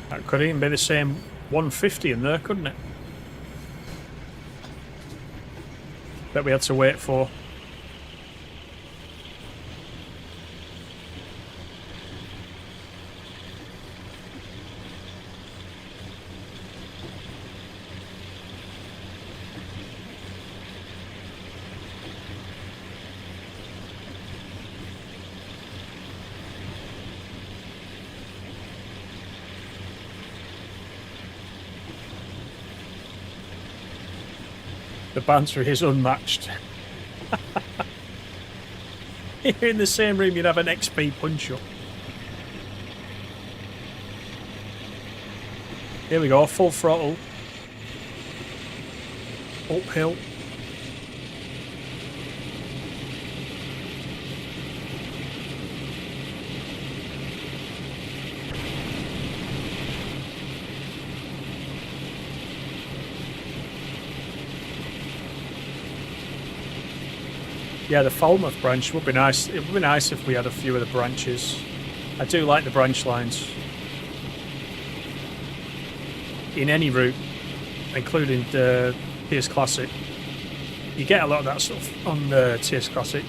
Speaker 1: That could even be the same 150 in there, couldn't it? That we had to wait for. The banter is unmatched. You're in the same room, you'd have an XP punch-up. Here we go, full throttle. Uphill. Yeah, the Falmouth branch would be nice. It would be nice if we had a few of the branches. I do like the branch lines. In any route, including the TS Classic. You get a lot of that stuff on the TS Classic.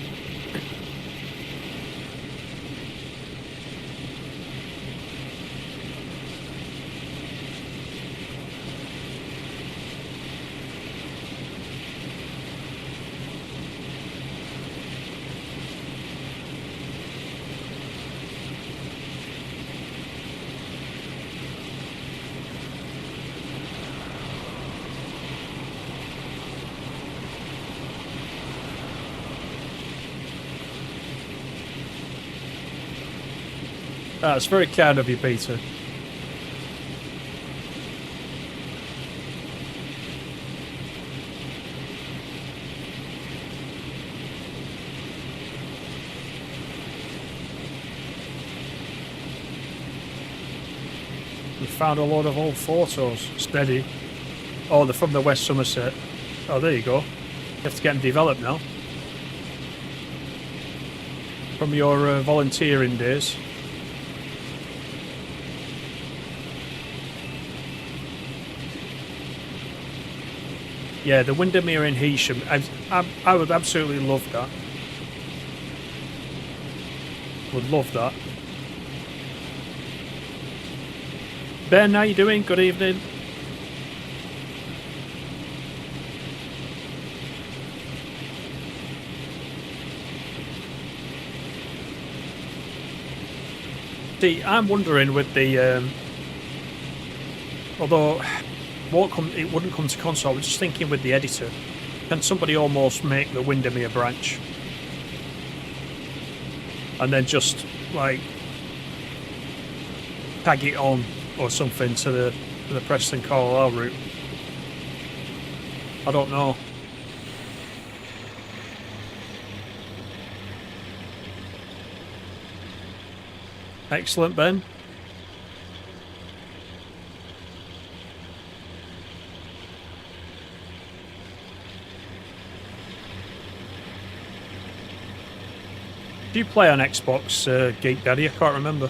Speaker 1: That's very kind of you, Peter. We found a lot of old photos. Steady. Oh, they're from the West Somerset. Oh, there you go. You have to get them developed now. From your volunteering days. Yeah, the Windermere in Heysham. I would absolutely love that. Would love that. Ben, how you doing? Good evening. See, I'm wondering with the although it wouldn't come to console. I was just thinking with the editor, can somebody almost make the Windermere branch and then just like tag it on or something to the Preston Cornwall route? I don't know. Excellent, Ben. Do you play on Xbox, Geek Daddy? I can't remember.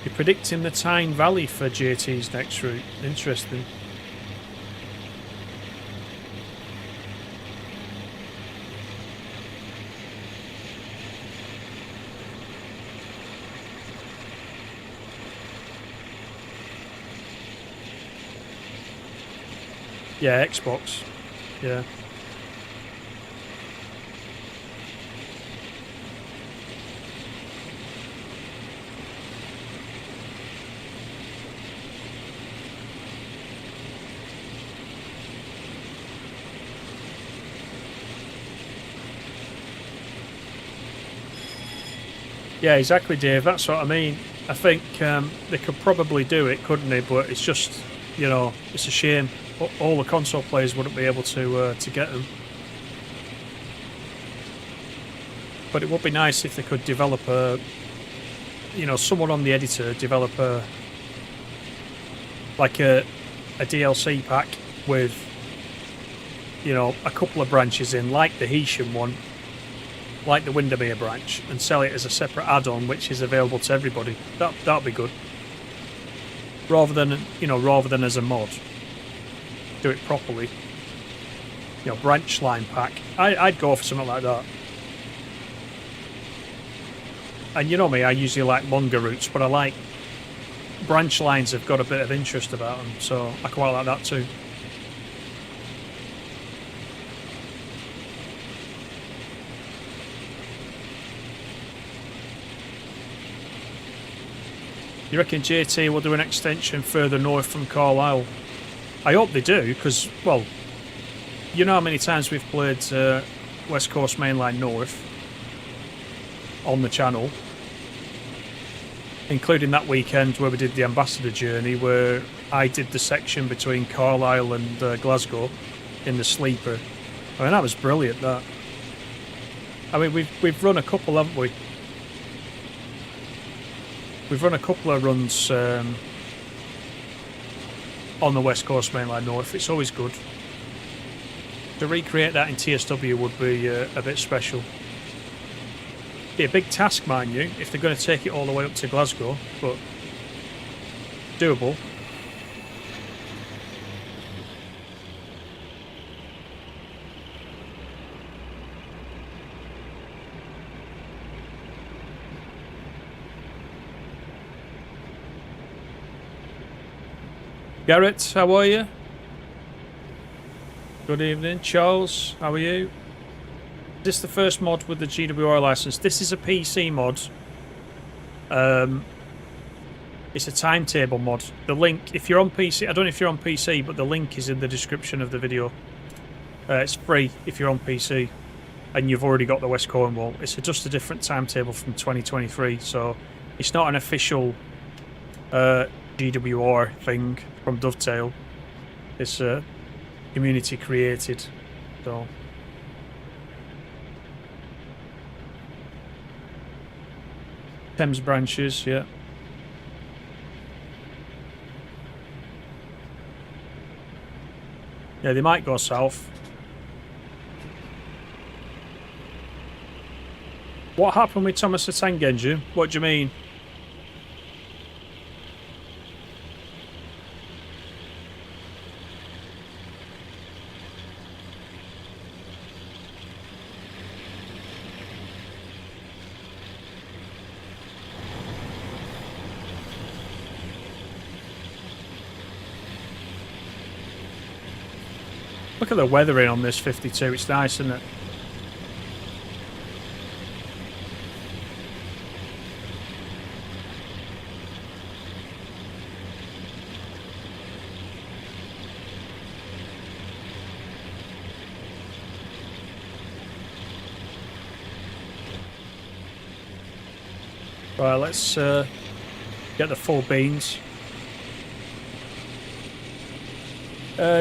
Speaker 1: You're predicting the Tyne Valley for JT's next route. Interesting. Yeah, Xbox. Yeah. Yeah, exactly, Dave. That's what I mean. I think they could probably do it, couldn't they? But it's just, you know, it's a shame. All the console players wouldn't be able to get them. But it would be nice if they could develop a, you know, someone on the editor develop a DLC pack with, you know, a couple of branches in, like the Heysham one, like the Windermere branch, and sell it as a separate add-on, which is available to everybody. That'd be good. Rather than as a mod. Do it properly. You know, branch line pack. I'd go for something like that. And you know me, I usually like longer routes, but I like branch lines have got a bit of interest about them, so I quite like that too. You reckon JT will do an extension further north from Carlisle? I hope they do, because, well, you know how many times we've played West Coast Mainline North on the channel, including that weekend where we did the Ambassador journey, where I did the section between Carlisle and Glasgow in the sleeper. I mean, that was brilliant, that. I mean, we've run a couple, haven't we? We've run a couple of runs on the West Coast Mainline North. It's always good. To recreate that in TSW would be a bit special. Be a big task, mind you, if they're going to take it all the way up to Glasgow, but doable. Garrett, how are you? Good evening. Charles, how are you? Is this the first mod with the GWR license? This is a PC mod. It's a timetable mod. The link, if you're on PC, I don't know if you're on PC, but the link is in the description of the video. It's free if you're on PC and you've already got the West Cornwall. It's just a different timetable from 2023, so it's not an official GWR thing from Dovetail. It's community created, so Thames branches, yeah. Yeah, they might go south. What happened with Thomas the Tank Engine? What do you mean? Look at the weathering on this 52, it's nice, isn't it? Right, let's get the full beans.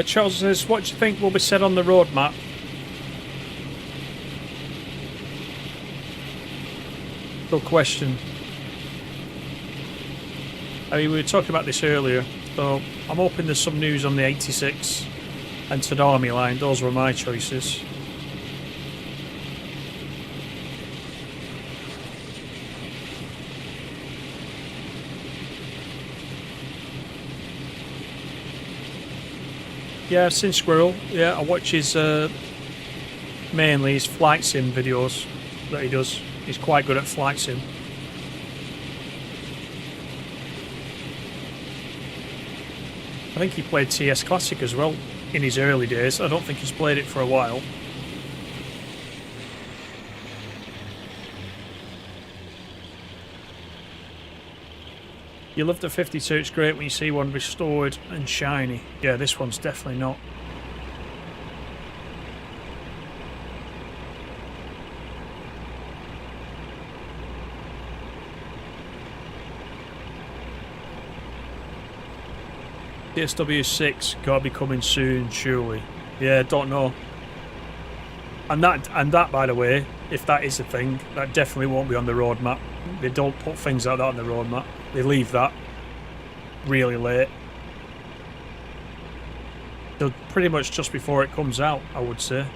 Speaker 1: Charles says, what do you think will be said on the road map? Good question. I mean, we were talking about this earlier, so I'm hoping there's some news on the 86 and Tadami line. Those were my choices. Yeah, I've seen Squirrel. Yeah, I watch his mainly his flight sim videos that he does. He's quite good at flight sim. I think he played TS Classic as well in his early days. I don't think he's played it for a while. You love the 52, it's great when you see one restored and shiny. Yeah, this one's definitely not. TSW6 gotta be coming soon, surely. Yeah, don't know. And that, by the way, if that is a thing, that definitely won't be on the roadmap. They don't put things like that on the roadmap. They leave that really late. So pretty much just before it comes out, I would say.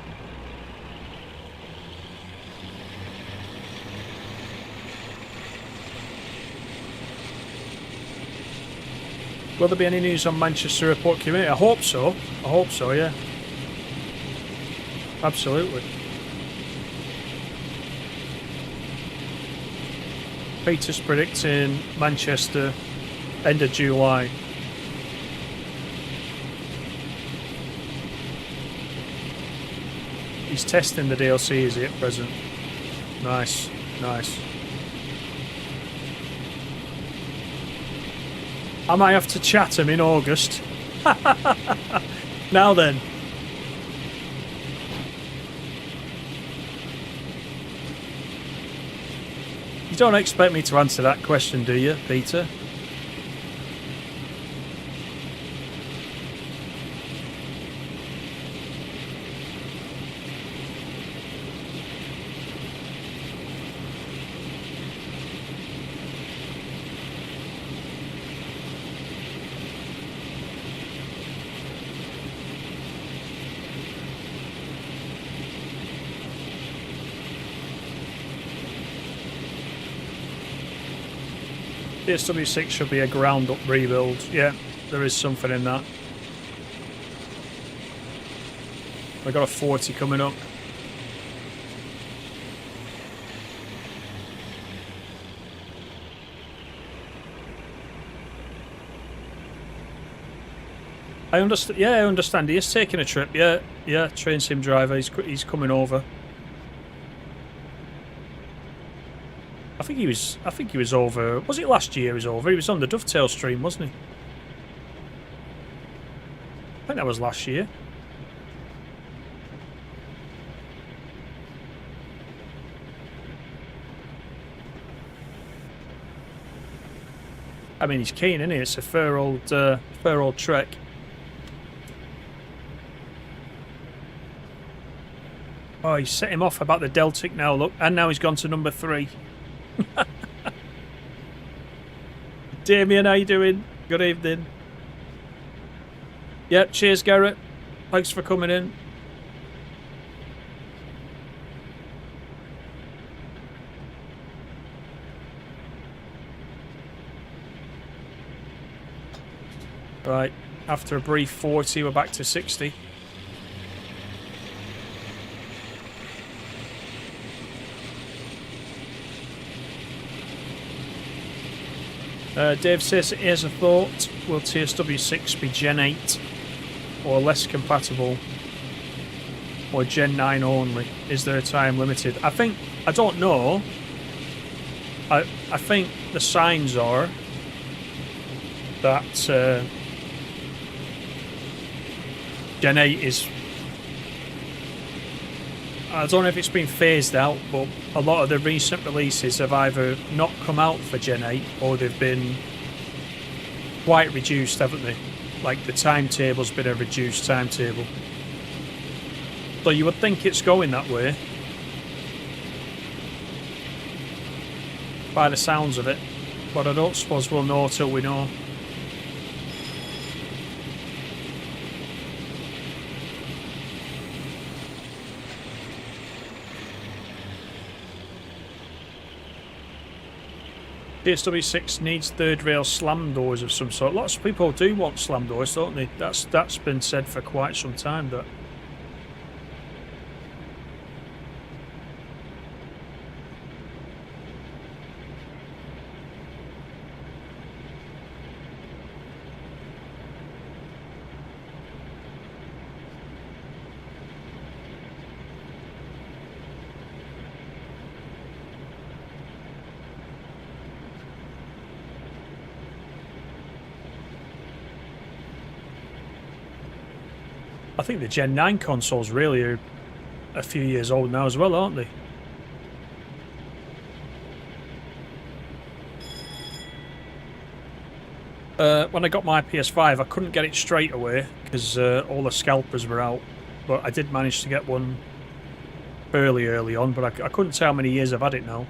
Speaker 1: Will there be any news on Manchester Airport community? I hope so. I hope so, yeah. Absolutely. Peter's predicting Manchester end of July. He's testing the DLC, is he, at present? Nice, nice. I might have to chat him in August. Now then. You don't expect me to answer that question, do you, Peter? The SW6 should be a ground up rebuild. Yeah, there is something in that. I got a 40 coming up. I understand. Yeah, I understand. He is taking a trip. Yeah, yeah. Train sim driver. He's coming over. I think he was over. Was it last year? He was over. He was on the Dovetail stream, wasn't he? I think that was last year. I mean, he's keen, isn't he? It's a fair old trek. Oh, he's set him off about the Deltic now, look. And now he's gone to number 3. Damien, how you doing? Good evening. Yep, cheers, Garrett. Thanks for coming in. Right, after a brief 40, we're back to 60. Dave says, here's a thought. Will TSW6 be Gen 8 or less compatible? Or Gen 9 only? Is there a time limited? I don't know. I think the signs are that Gen 8 is... I don't know if it's been phased out, but a lot of the recent releases have either not come out for Gen 8 or they've been quite reduced, haven't they? Like the timetable's been a reduced timetable. So you would think it's going that way by the sounds of it, but I don't suppose we'll know till we know. TSW6 needs third rail slam doors of some sort. Lots of people do want slam doors, don't they? That's been said for quite some time, that. I think the Gen 9 consoles really are a few years old now as well, aren't they? When I got my PS5, I couldn't get it straight away because all the scalpers were out. But I did manage to get one fairly early on, but I couldn't tell how many years I've had it now.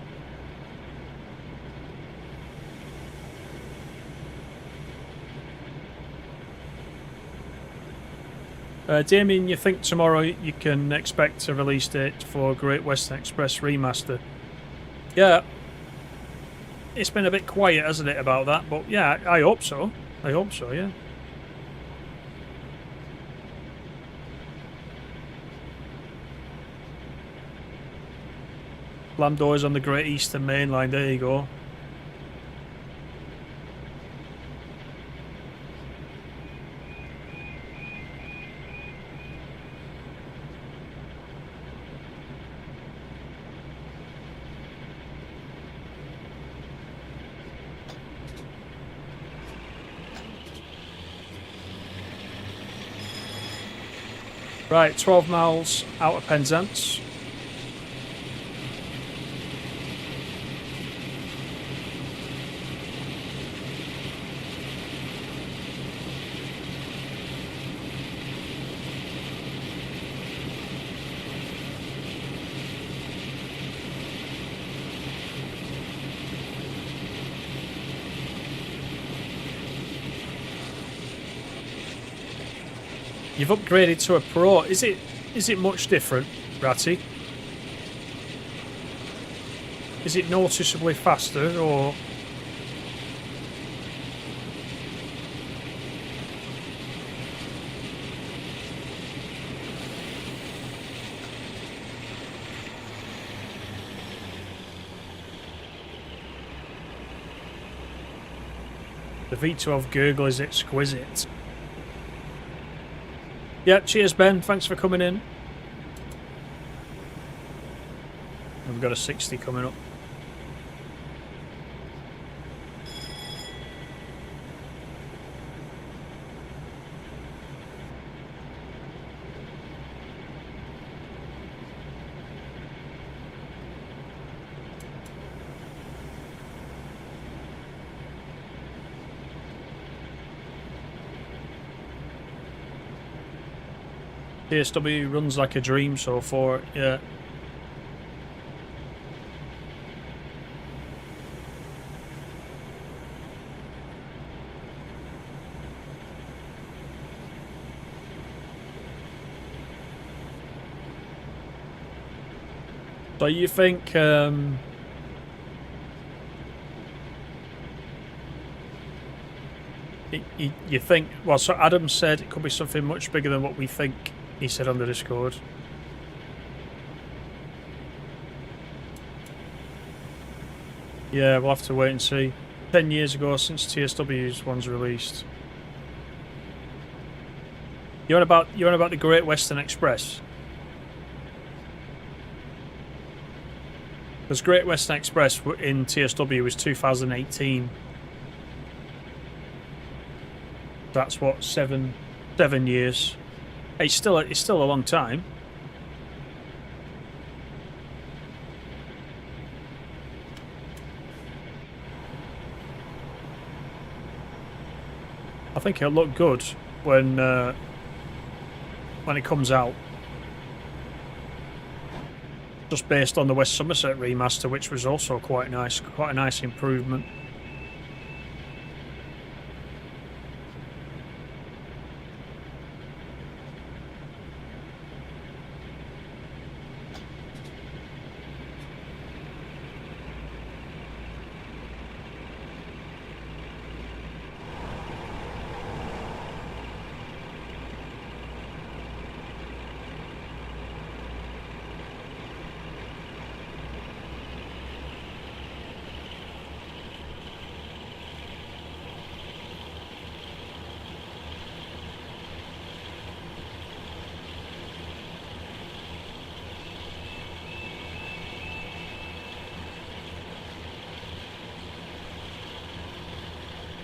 Speaker 1: Damien, you think tomorrow you can expect a release date for Great Western Express Remaster? Yeah, it's been a bit quiet, hasn't it, about that? But yeah, I hope so. I hope so, yeah. Slam doors on the Great Eastern Main Line, there you go. Right, 12 miles out of Penzance. You've upgraded to a Pro. Is it much different, Ratty? Is it noticeably faster, or The V12 gurgle is exquisite. Yeah, cheers, Ben. Thanks for coming in. We've got a 60 coming up. TSW runs like a dream so far, yeah. So you think you think, well, so Adam said it could be something much bigger than what we think, he said on the Discord. Yeah, we'll have to wait and see. 10 years ago since TSW's one's released. You on about the Great Western Express? Because Great Western Express in TSW was 2018. That's what, seven years. It's still a long time. I think it'll look good when it comes out. Just based on the West Somerset remaster, which was also quite a nice improvement.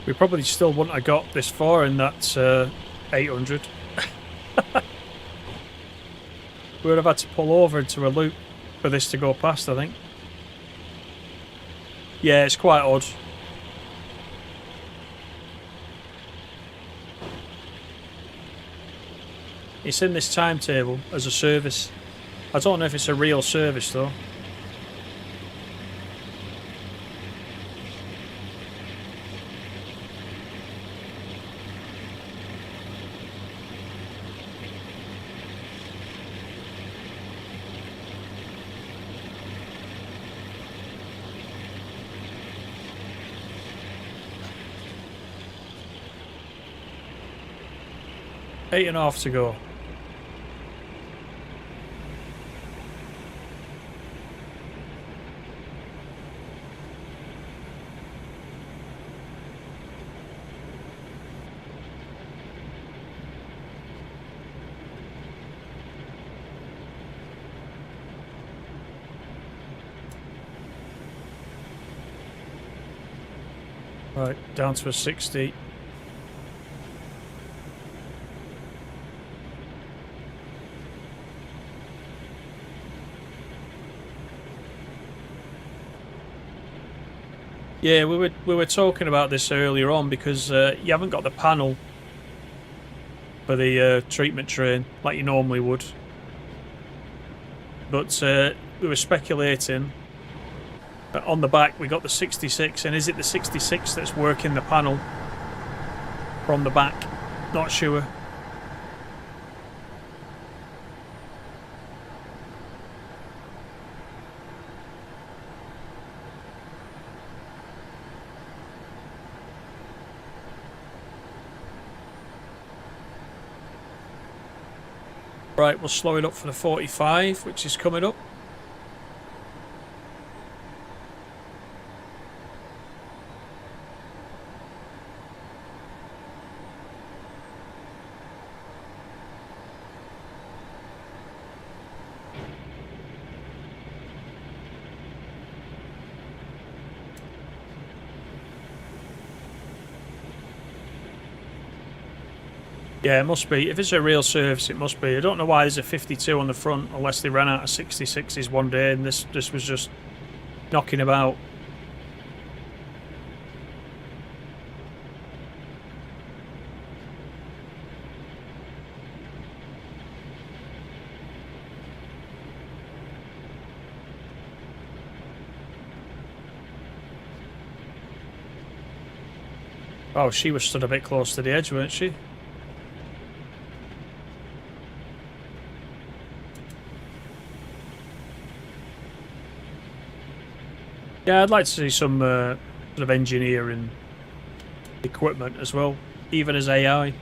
Speaker 1: We probably still wouldn't have got this far in that 800. We would have had to pull over into a loop for this to go past, I think. Yeah, it's quite odd. It's in this timetable as a service. I don't know if it's a real service though. Eight and a half to go. Right, down to a 60. Yeah, we were talking about this earlier on because you haven't got the panel for the treatment train like you normally would. But we were speculating that on the back we got the 66, and is it the 66 that's working the panel from the back? Not sure. Right, we'll slow it up for the 45, which is coming up. Yeah, it must be. If it's a real service, it must be. I don't know why there's a 52 on the front, unless they ran out of 66s one day and this was just knocking about. Oh, she was stood a bit close to the edge, weren't she? Yeah, I'd like to see some sort of engineering equipment as well, even as AI.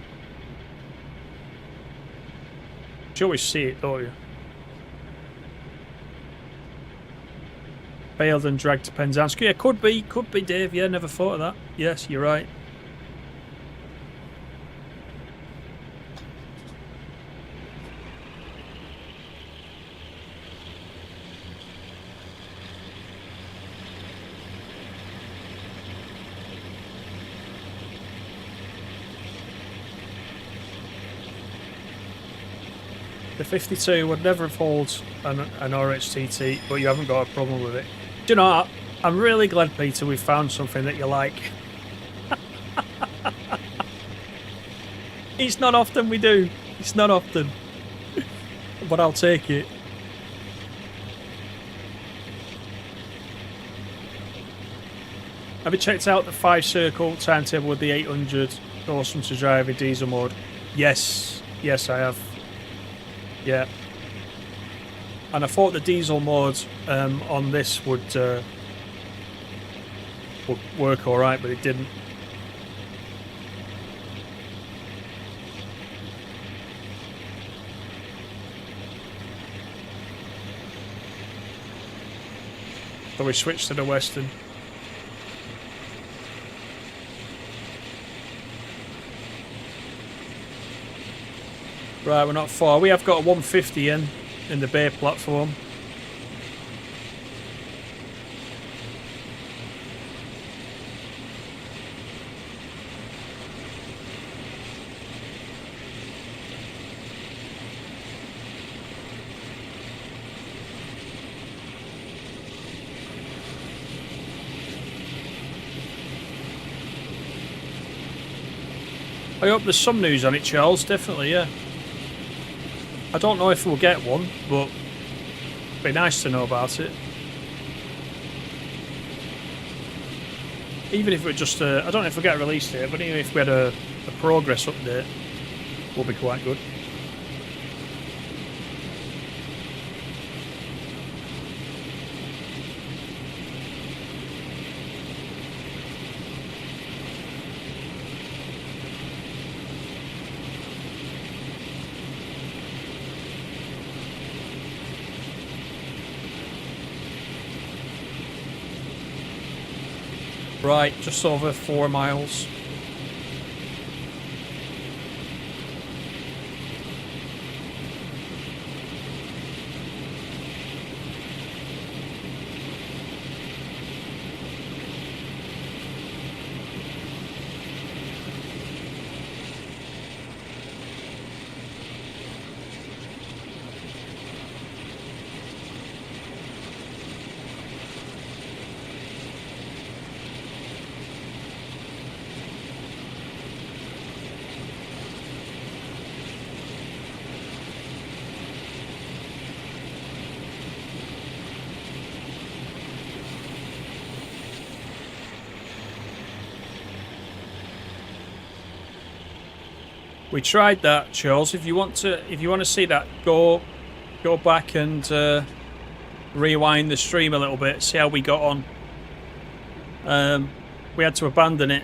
Speaker 1: You always see it, don't you? Failed and dragged to Penzance. Yeah, could be, Dave. Yeah, never thought of that. Yes, you're right. The 52 would never have hauled an RHTT, but you haven't got a problem with it. Do you know what? I'm really glad, Peter, we found something that you like. It's not often we do. It's not often. But I'll take it. Have you checked out the 5-circle timetable with the 800 awesome to drive in diesel mode? Yes. Yes, I have. Yeah. And I thought the diesel mode on this would work alright, but it didn't. So we switched to the Western. Right, we're not far. We have got a 150 in the bay platform. I hope there's some news on it, Charles. Definitely, yeah. I don't know if we'll get one, but it'd be nice to know about it. Even if we just, I don't know if we get a release date, but even if we had a progress update, will be quite good. Right, just over 4 miles. We tried that, Charles. If you want to see that, go back and rewind the stream a little bit. See how we got on. We had to abandon it.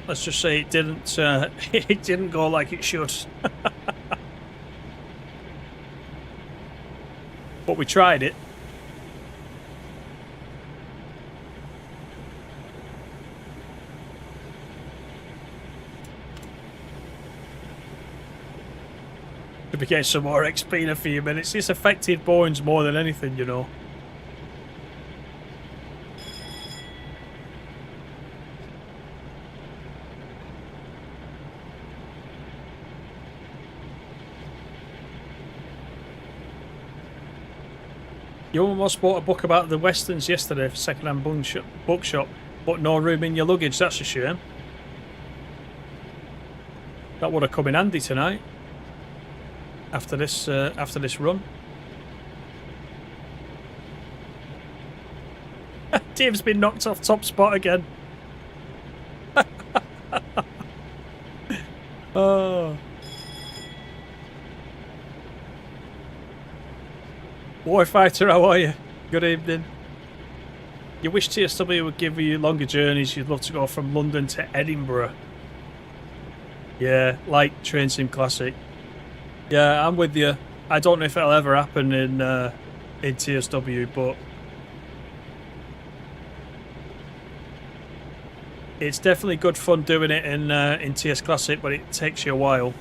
Speaker 1: Let's just say it didn't. It didn't go like it should. But we tried it. Could be getting some more XP in a few minutes. It's affected Bones more than anything, you know. You almost bought a book about the westerns yesterday for second-hand bookshop, but no room in your luggage. That's a shame. That would have come in handy tonight. After this run. Dave's been knocked off top spot again. Oh. Warfighter, how are you? Good evening. You wish TSW would give you longer journeys. You'd love to go from London to Edinburgh. Yeah, like Train Sim Classic. Yeah, I'm with you. I don't know if it'll ever happen in TSW, but it's definitely good fun doing it in TS Classic, but it takes you a while.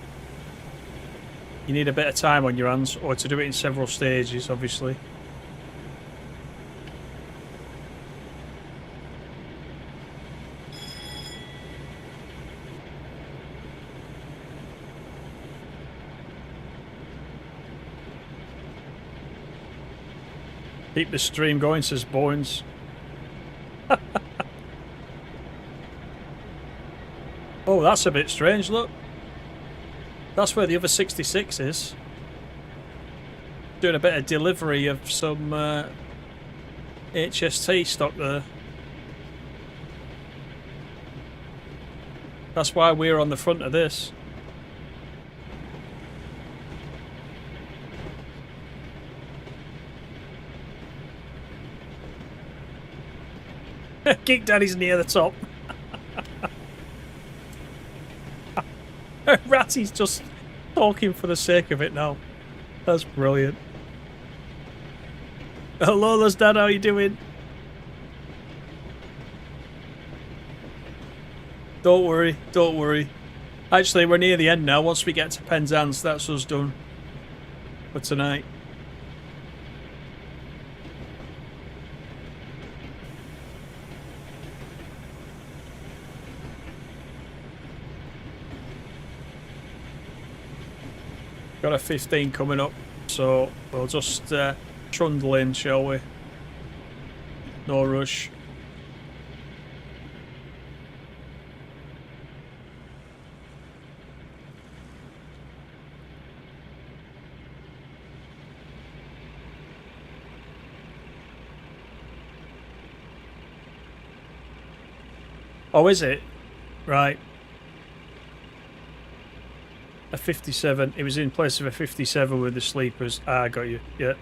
Speaker 1: You need a bit of time on your hands, or to do it in several stages, obviously. Keep the stream going, says Bones. Oh, that's a bit strange, look. That's where the other 66 is. Doing a bit of delivery of some HST stock there. That's why we're on the front of this. Geek Daddy's near the top. Ratty's just talking for the sake of it now. That's brilliant. Hello, Lola's Dad, how you doing? Don't worry, don't worry. Actually, we're near the end now. Once we get to Penzance, that's us done for tonight. Got a 15 coming up, so we'll just trundle in, shall we? No rush. Oh, is it? Right. A 57. It was in place of a 57 with the sleepers. Ah, I got you. Yeah.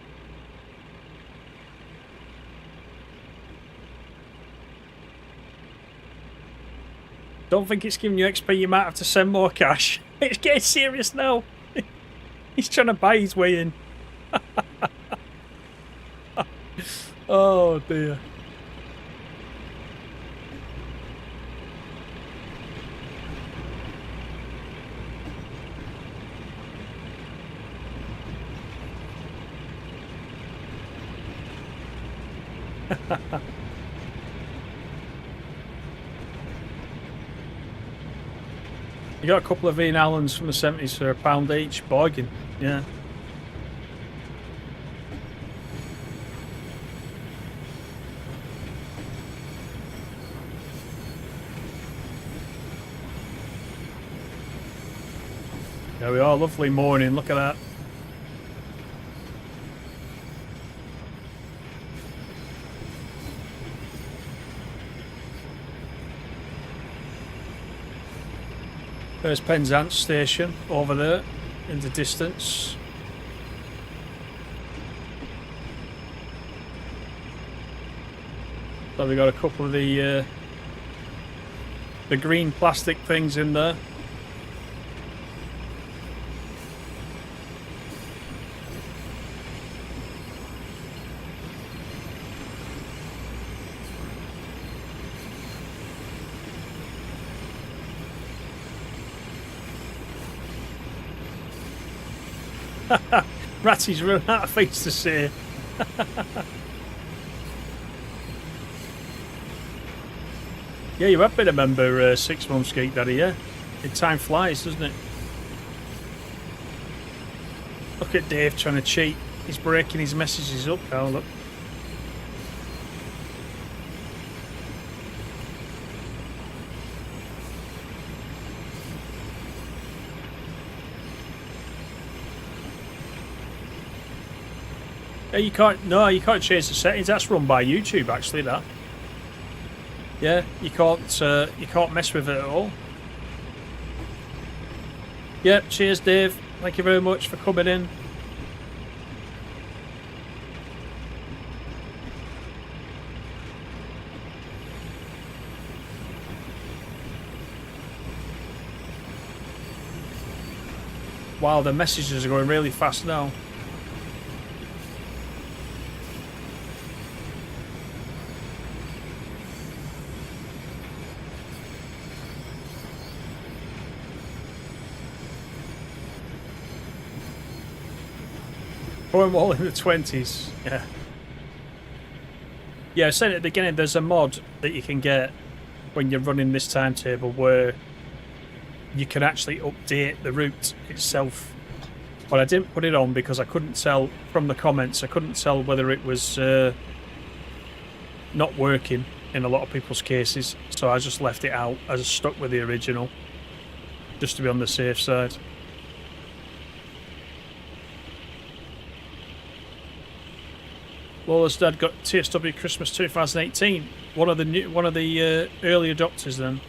Speaker 1: Don't think it's giving you XP. You might have to send more cash. It's getting serious now. He's trying to buy his way in. Oh, dear. You got a couple of Ian Allens from the 70s for £1 each. Bargain, yeah. There we are, lovely morning, look at that. There's Penzance station over there in the distance. So we got a couple of the green plastic things in there. Ratty's run out of things to say. Yeah, you have been a member 6 months, Geek Daddy, yeah? Time flies, doesn't it? Look at Dave trying to cheat. He's breaking his messages up now, look. You can't. No, you can't change the settings. That's run by YouTube, actually. That. Yeah, you can't. You can't mess with it at all. Yep. Cheers, Dave. Thank you very much for coming in. Wow, the messages are going really fast now. Cornwall in the 20s. Yeah. Yeah, I said at the beginning, there's a mod that you can get when you're running this timetable where you can actually update the route itself. But I didn't put it on because I couldn't tell from the comments, I couldn't tell whether it was not working in a lot of people's cases. So I just left it out. I just stuck with the original just to be on the safe side. Lola's dad got TSW Christmas 2018. One of the early adopters then.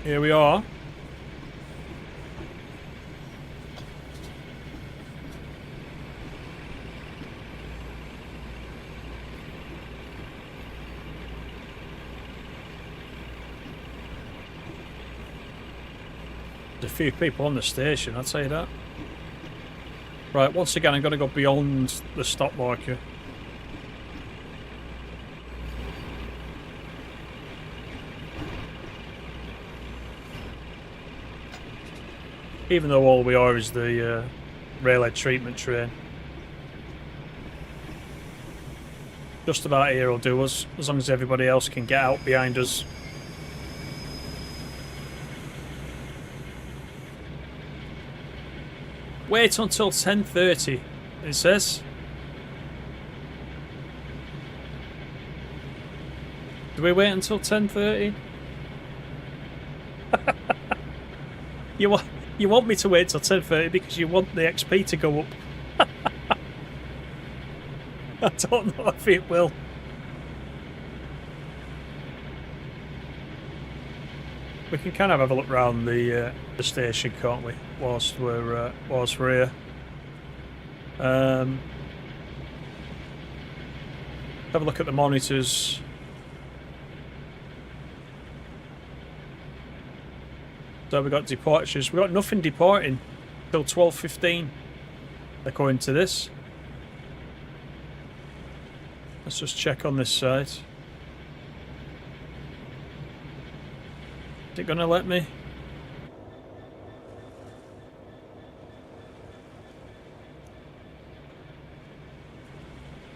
Speaker 1: Here we are. There's a few people on the station, I'll tell you that. Right, once again, I'm going to go beyond the stop marker. Even though all we are is the railhead treatment train. Just about here will do us, as long as everybody else can get out behind us. Wait until 10:30, it says. Do we wait until 10:30? You want me to wait till 10:30 because you want the XP to go up. I don't know if it will. We can kind of have a look around the station, can't we? Whilst we're here. Have a look at the monitors. So we got departures. We got nothing departing till 12:15, according to this. Let's just check on this side. Is it going to let me?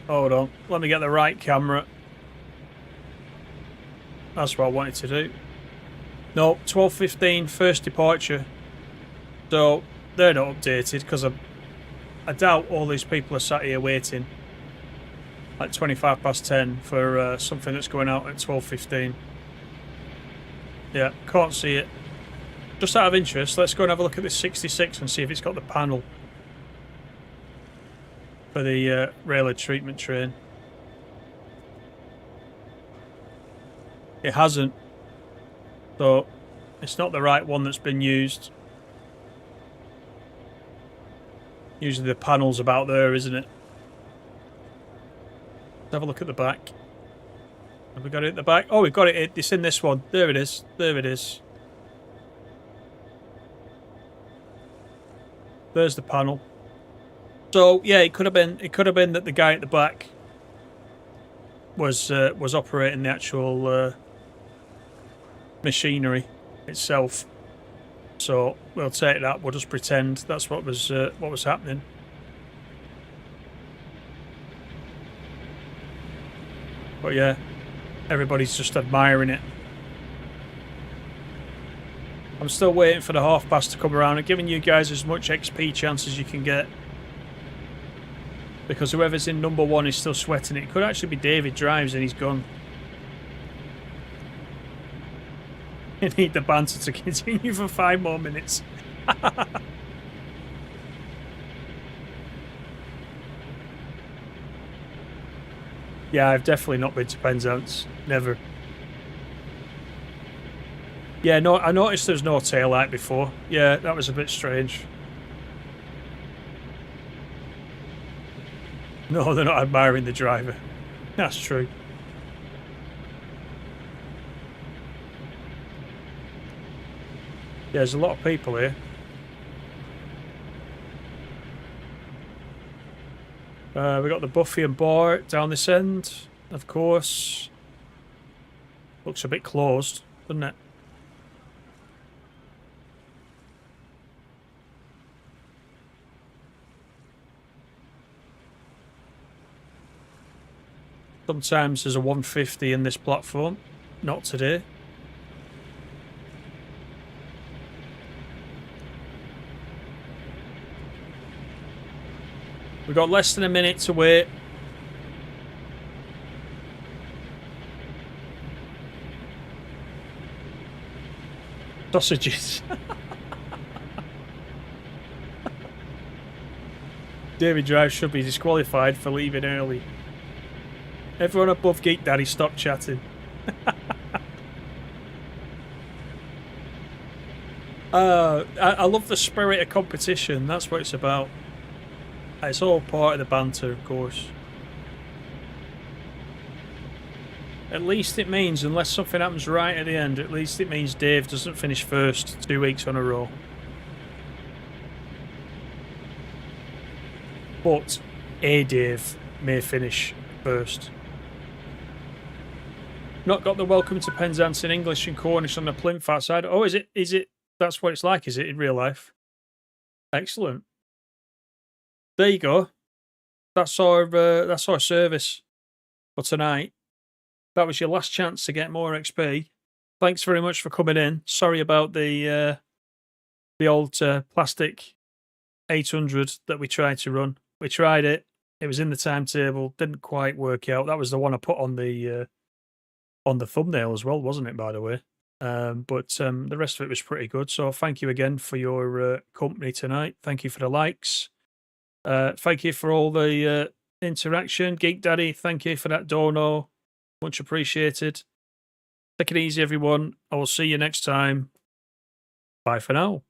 Speaker 1: Hold on. Let me get the right camera. That's what I wanted to do. No, 12:15, first departure. So they're not updated because I doubt all these people are sat here waiting at 10:25 for something that's going out at 12:15. Yeah, can't see it. Just out of interest, let's go and have a look at this 66 and see if it's got the panel for the railhead treatment train. It hasn't. So it's not the right one that's been used. Usually the panel's about there, isn't it? Let's have a look at the back. Have we got it at the back? Oh, we've got it. It's in this one. There it is. There it is. There's the panel. So yeah, it could have been that the guy at the back was operating the actual machinery itself. So we'll take that. We'll just pretend that's what was happening. But yeah, everybody's just admiring it. I'm still waiting for the half pass to come around and giving you guys as much XP chance as you can get. Because whoever's in number 1 is still sweating it. It could actually be David Drives and he's gone. I need the banter to continue for 5 more minutes. Yeah, I've definitely not been to Penzance. Never. Yeah, no, I noticed there's no taillight before. Yeah, that was a bit strange. No, they're not admiring the driver. That's true. Yeah, there's a lot of people here. We got the Buffy and Bart down this end, of course. Looks a bit closed, doesn't it? Sometimes there's a 150 in this platform. Not today. We've got less than a minute to wait. Sausages. David Drive should be disqualified for leaving early. Everyone above Geek Daddy, stop chatting. I love the spirit of competition. That's what it's about. It's all part of the banter, of course. At least it means, unless something happens right at the end, at least it means Dave doesn't finish first 2 weeks on a row. But a Dave may finish first. Not got the welcome to Penzance in English and Cornish on the plinth outside. Oh, is it? That's what it's like, is it, in real life? Excellent. There you go. That's our service for tonight. That was your last chance to get more XP. Thanks very much for coming in. Sorry about the old plastic 800 that we tried to run. We tried it. It was in the timetable. Didn't quite work out. That was the one I put on the thumbnail as well, wasn't it, by the way? But the rest of it was pretty good. So thank you again for your company tonight. Thank you for the likes. Thank you for all the interaction. Geek Daddy, thank you for that dono. Much appreciated. Take it easy, everyone. I will see you next time. Bye for now.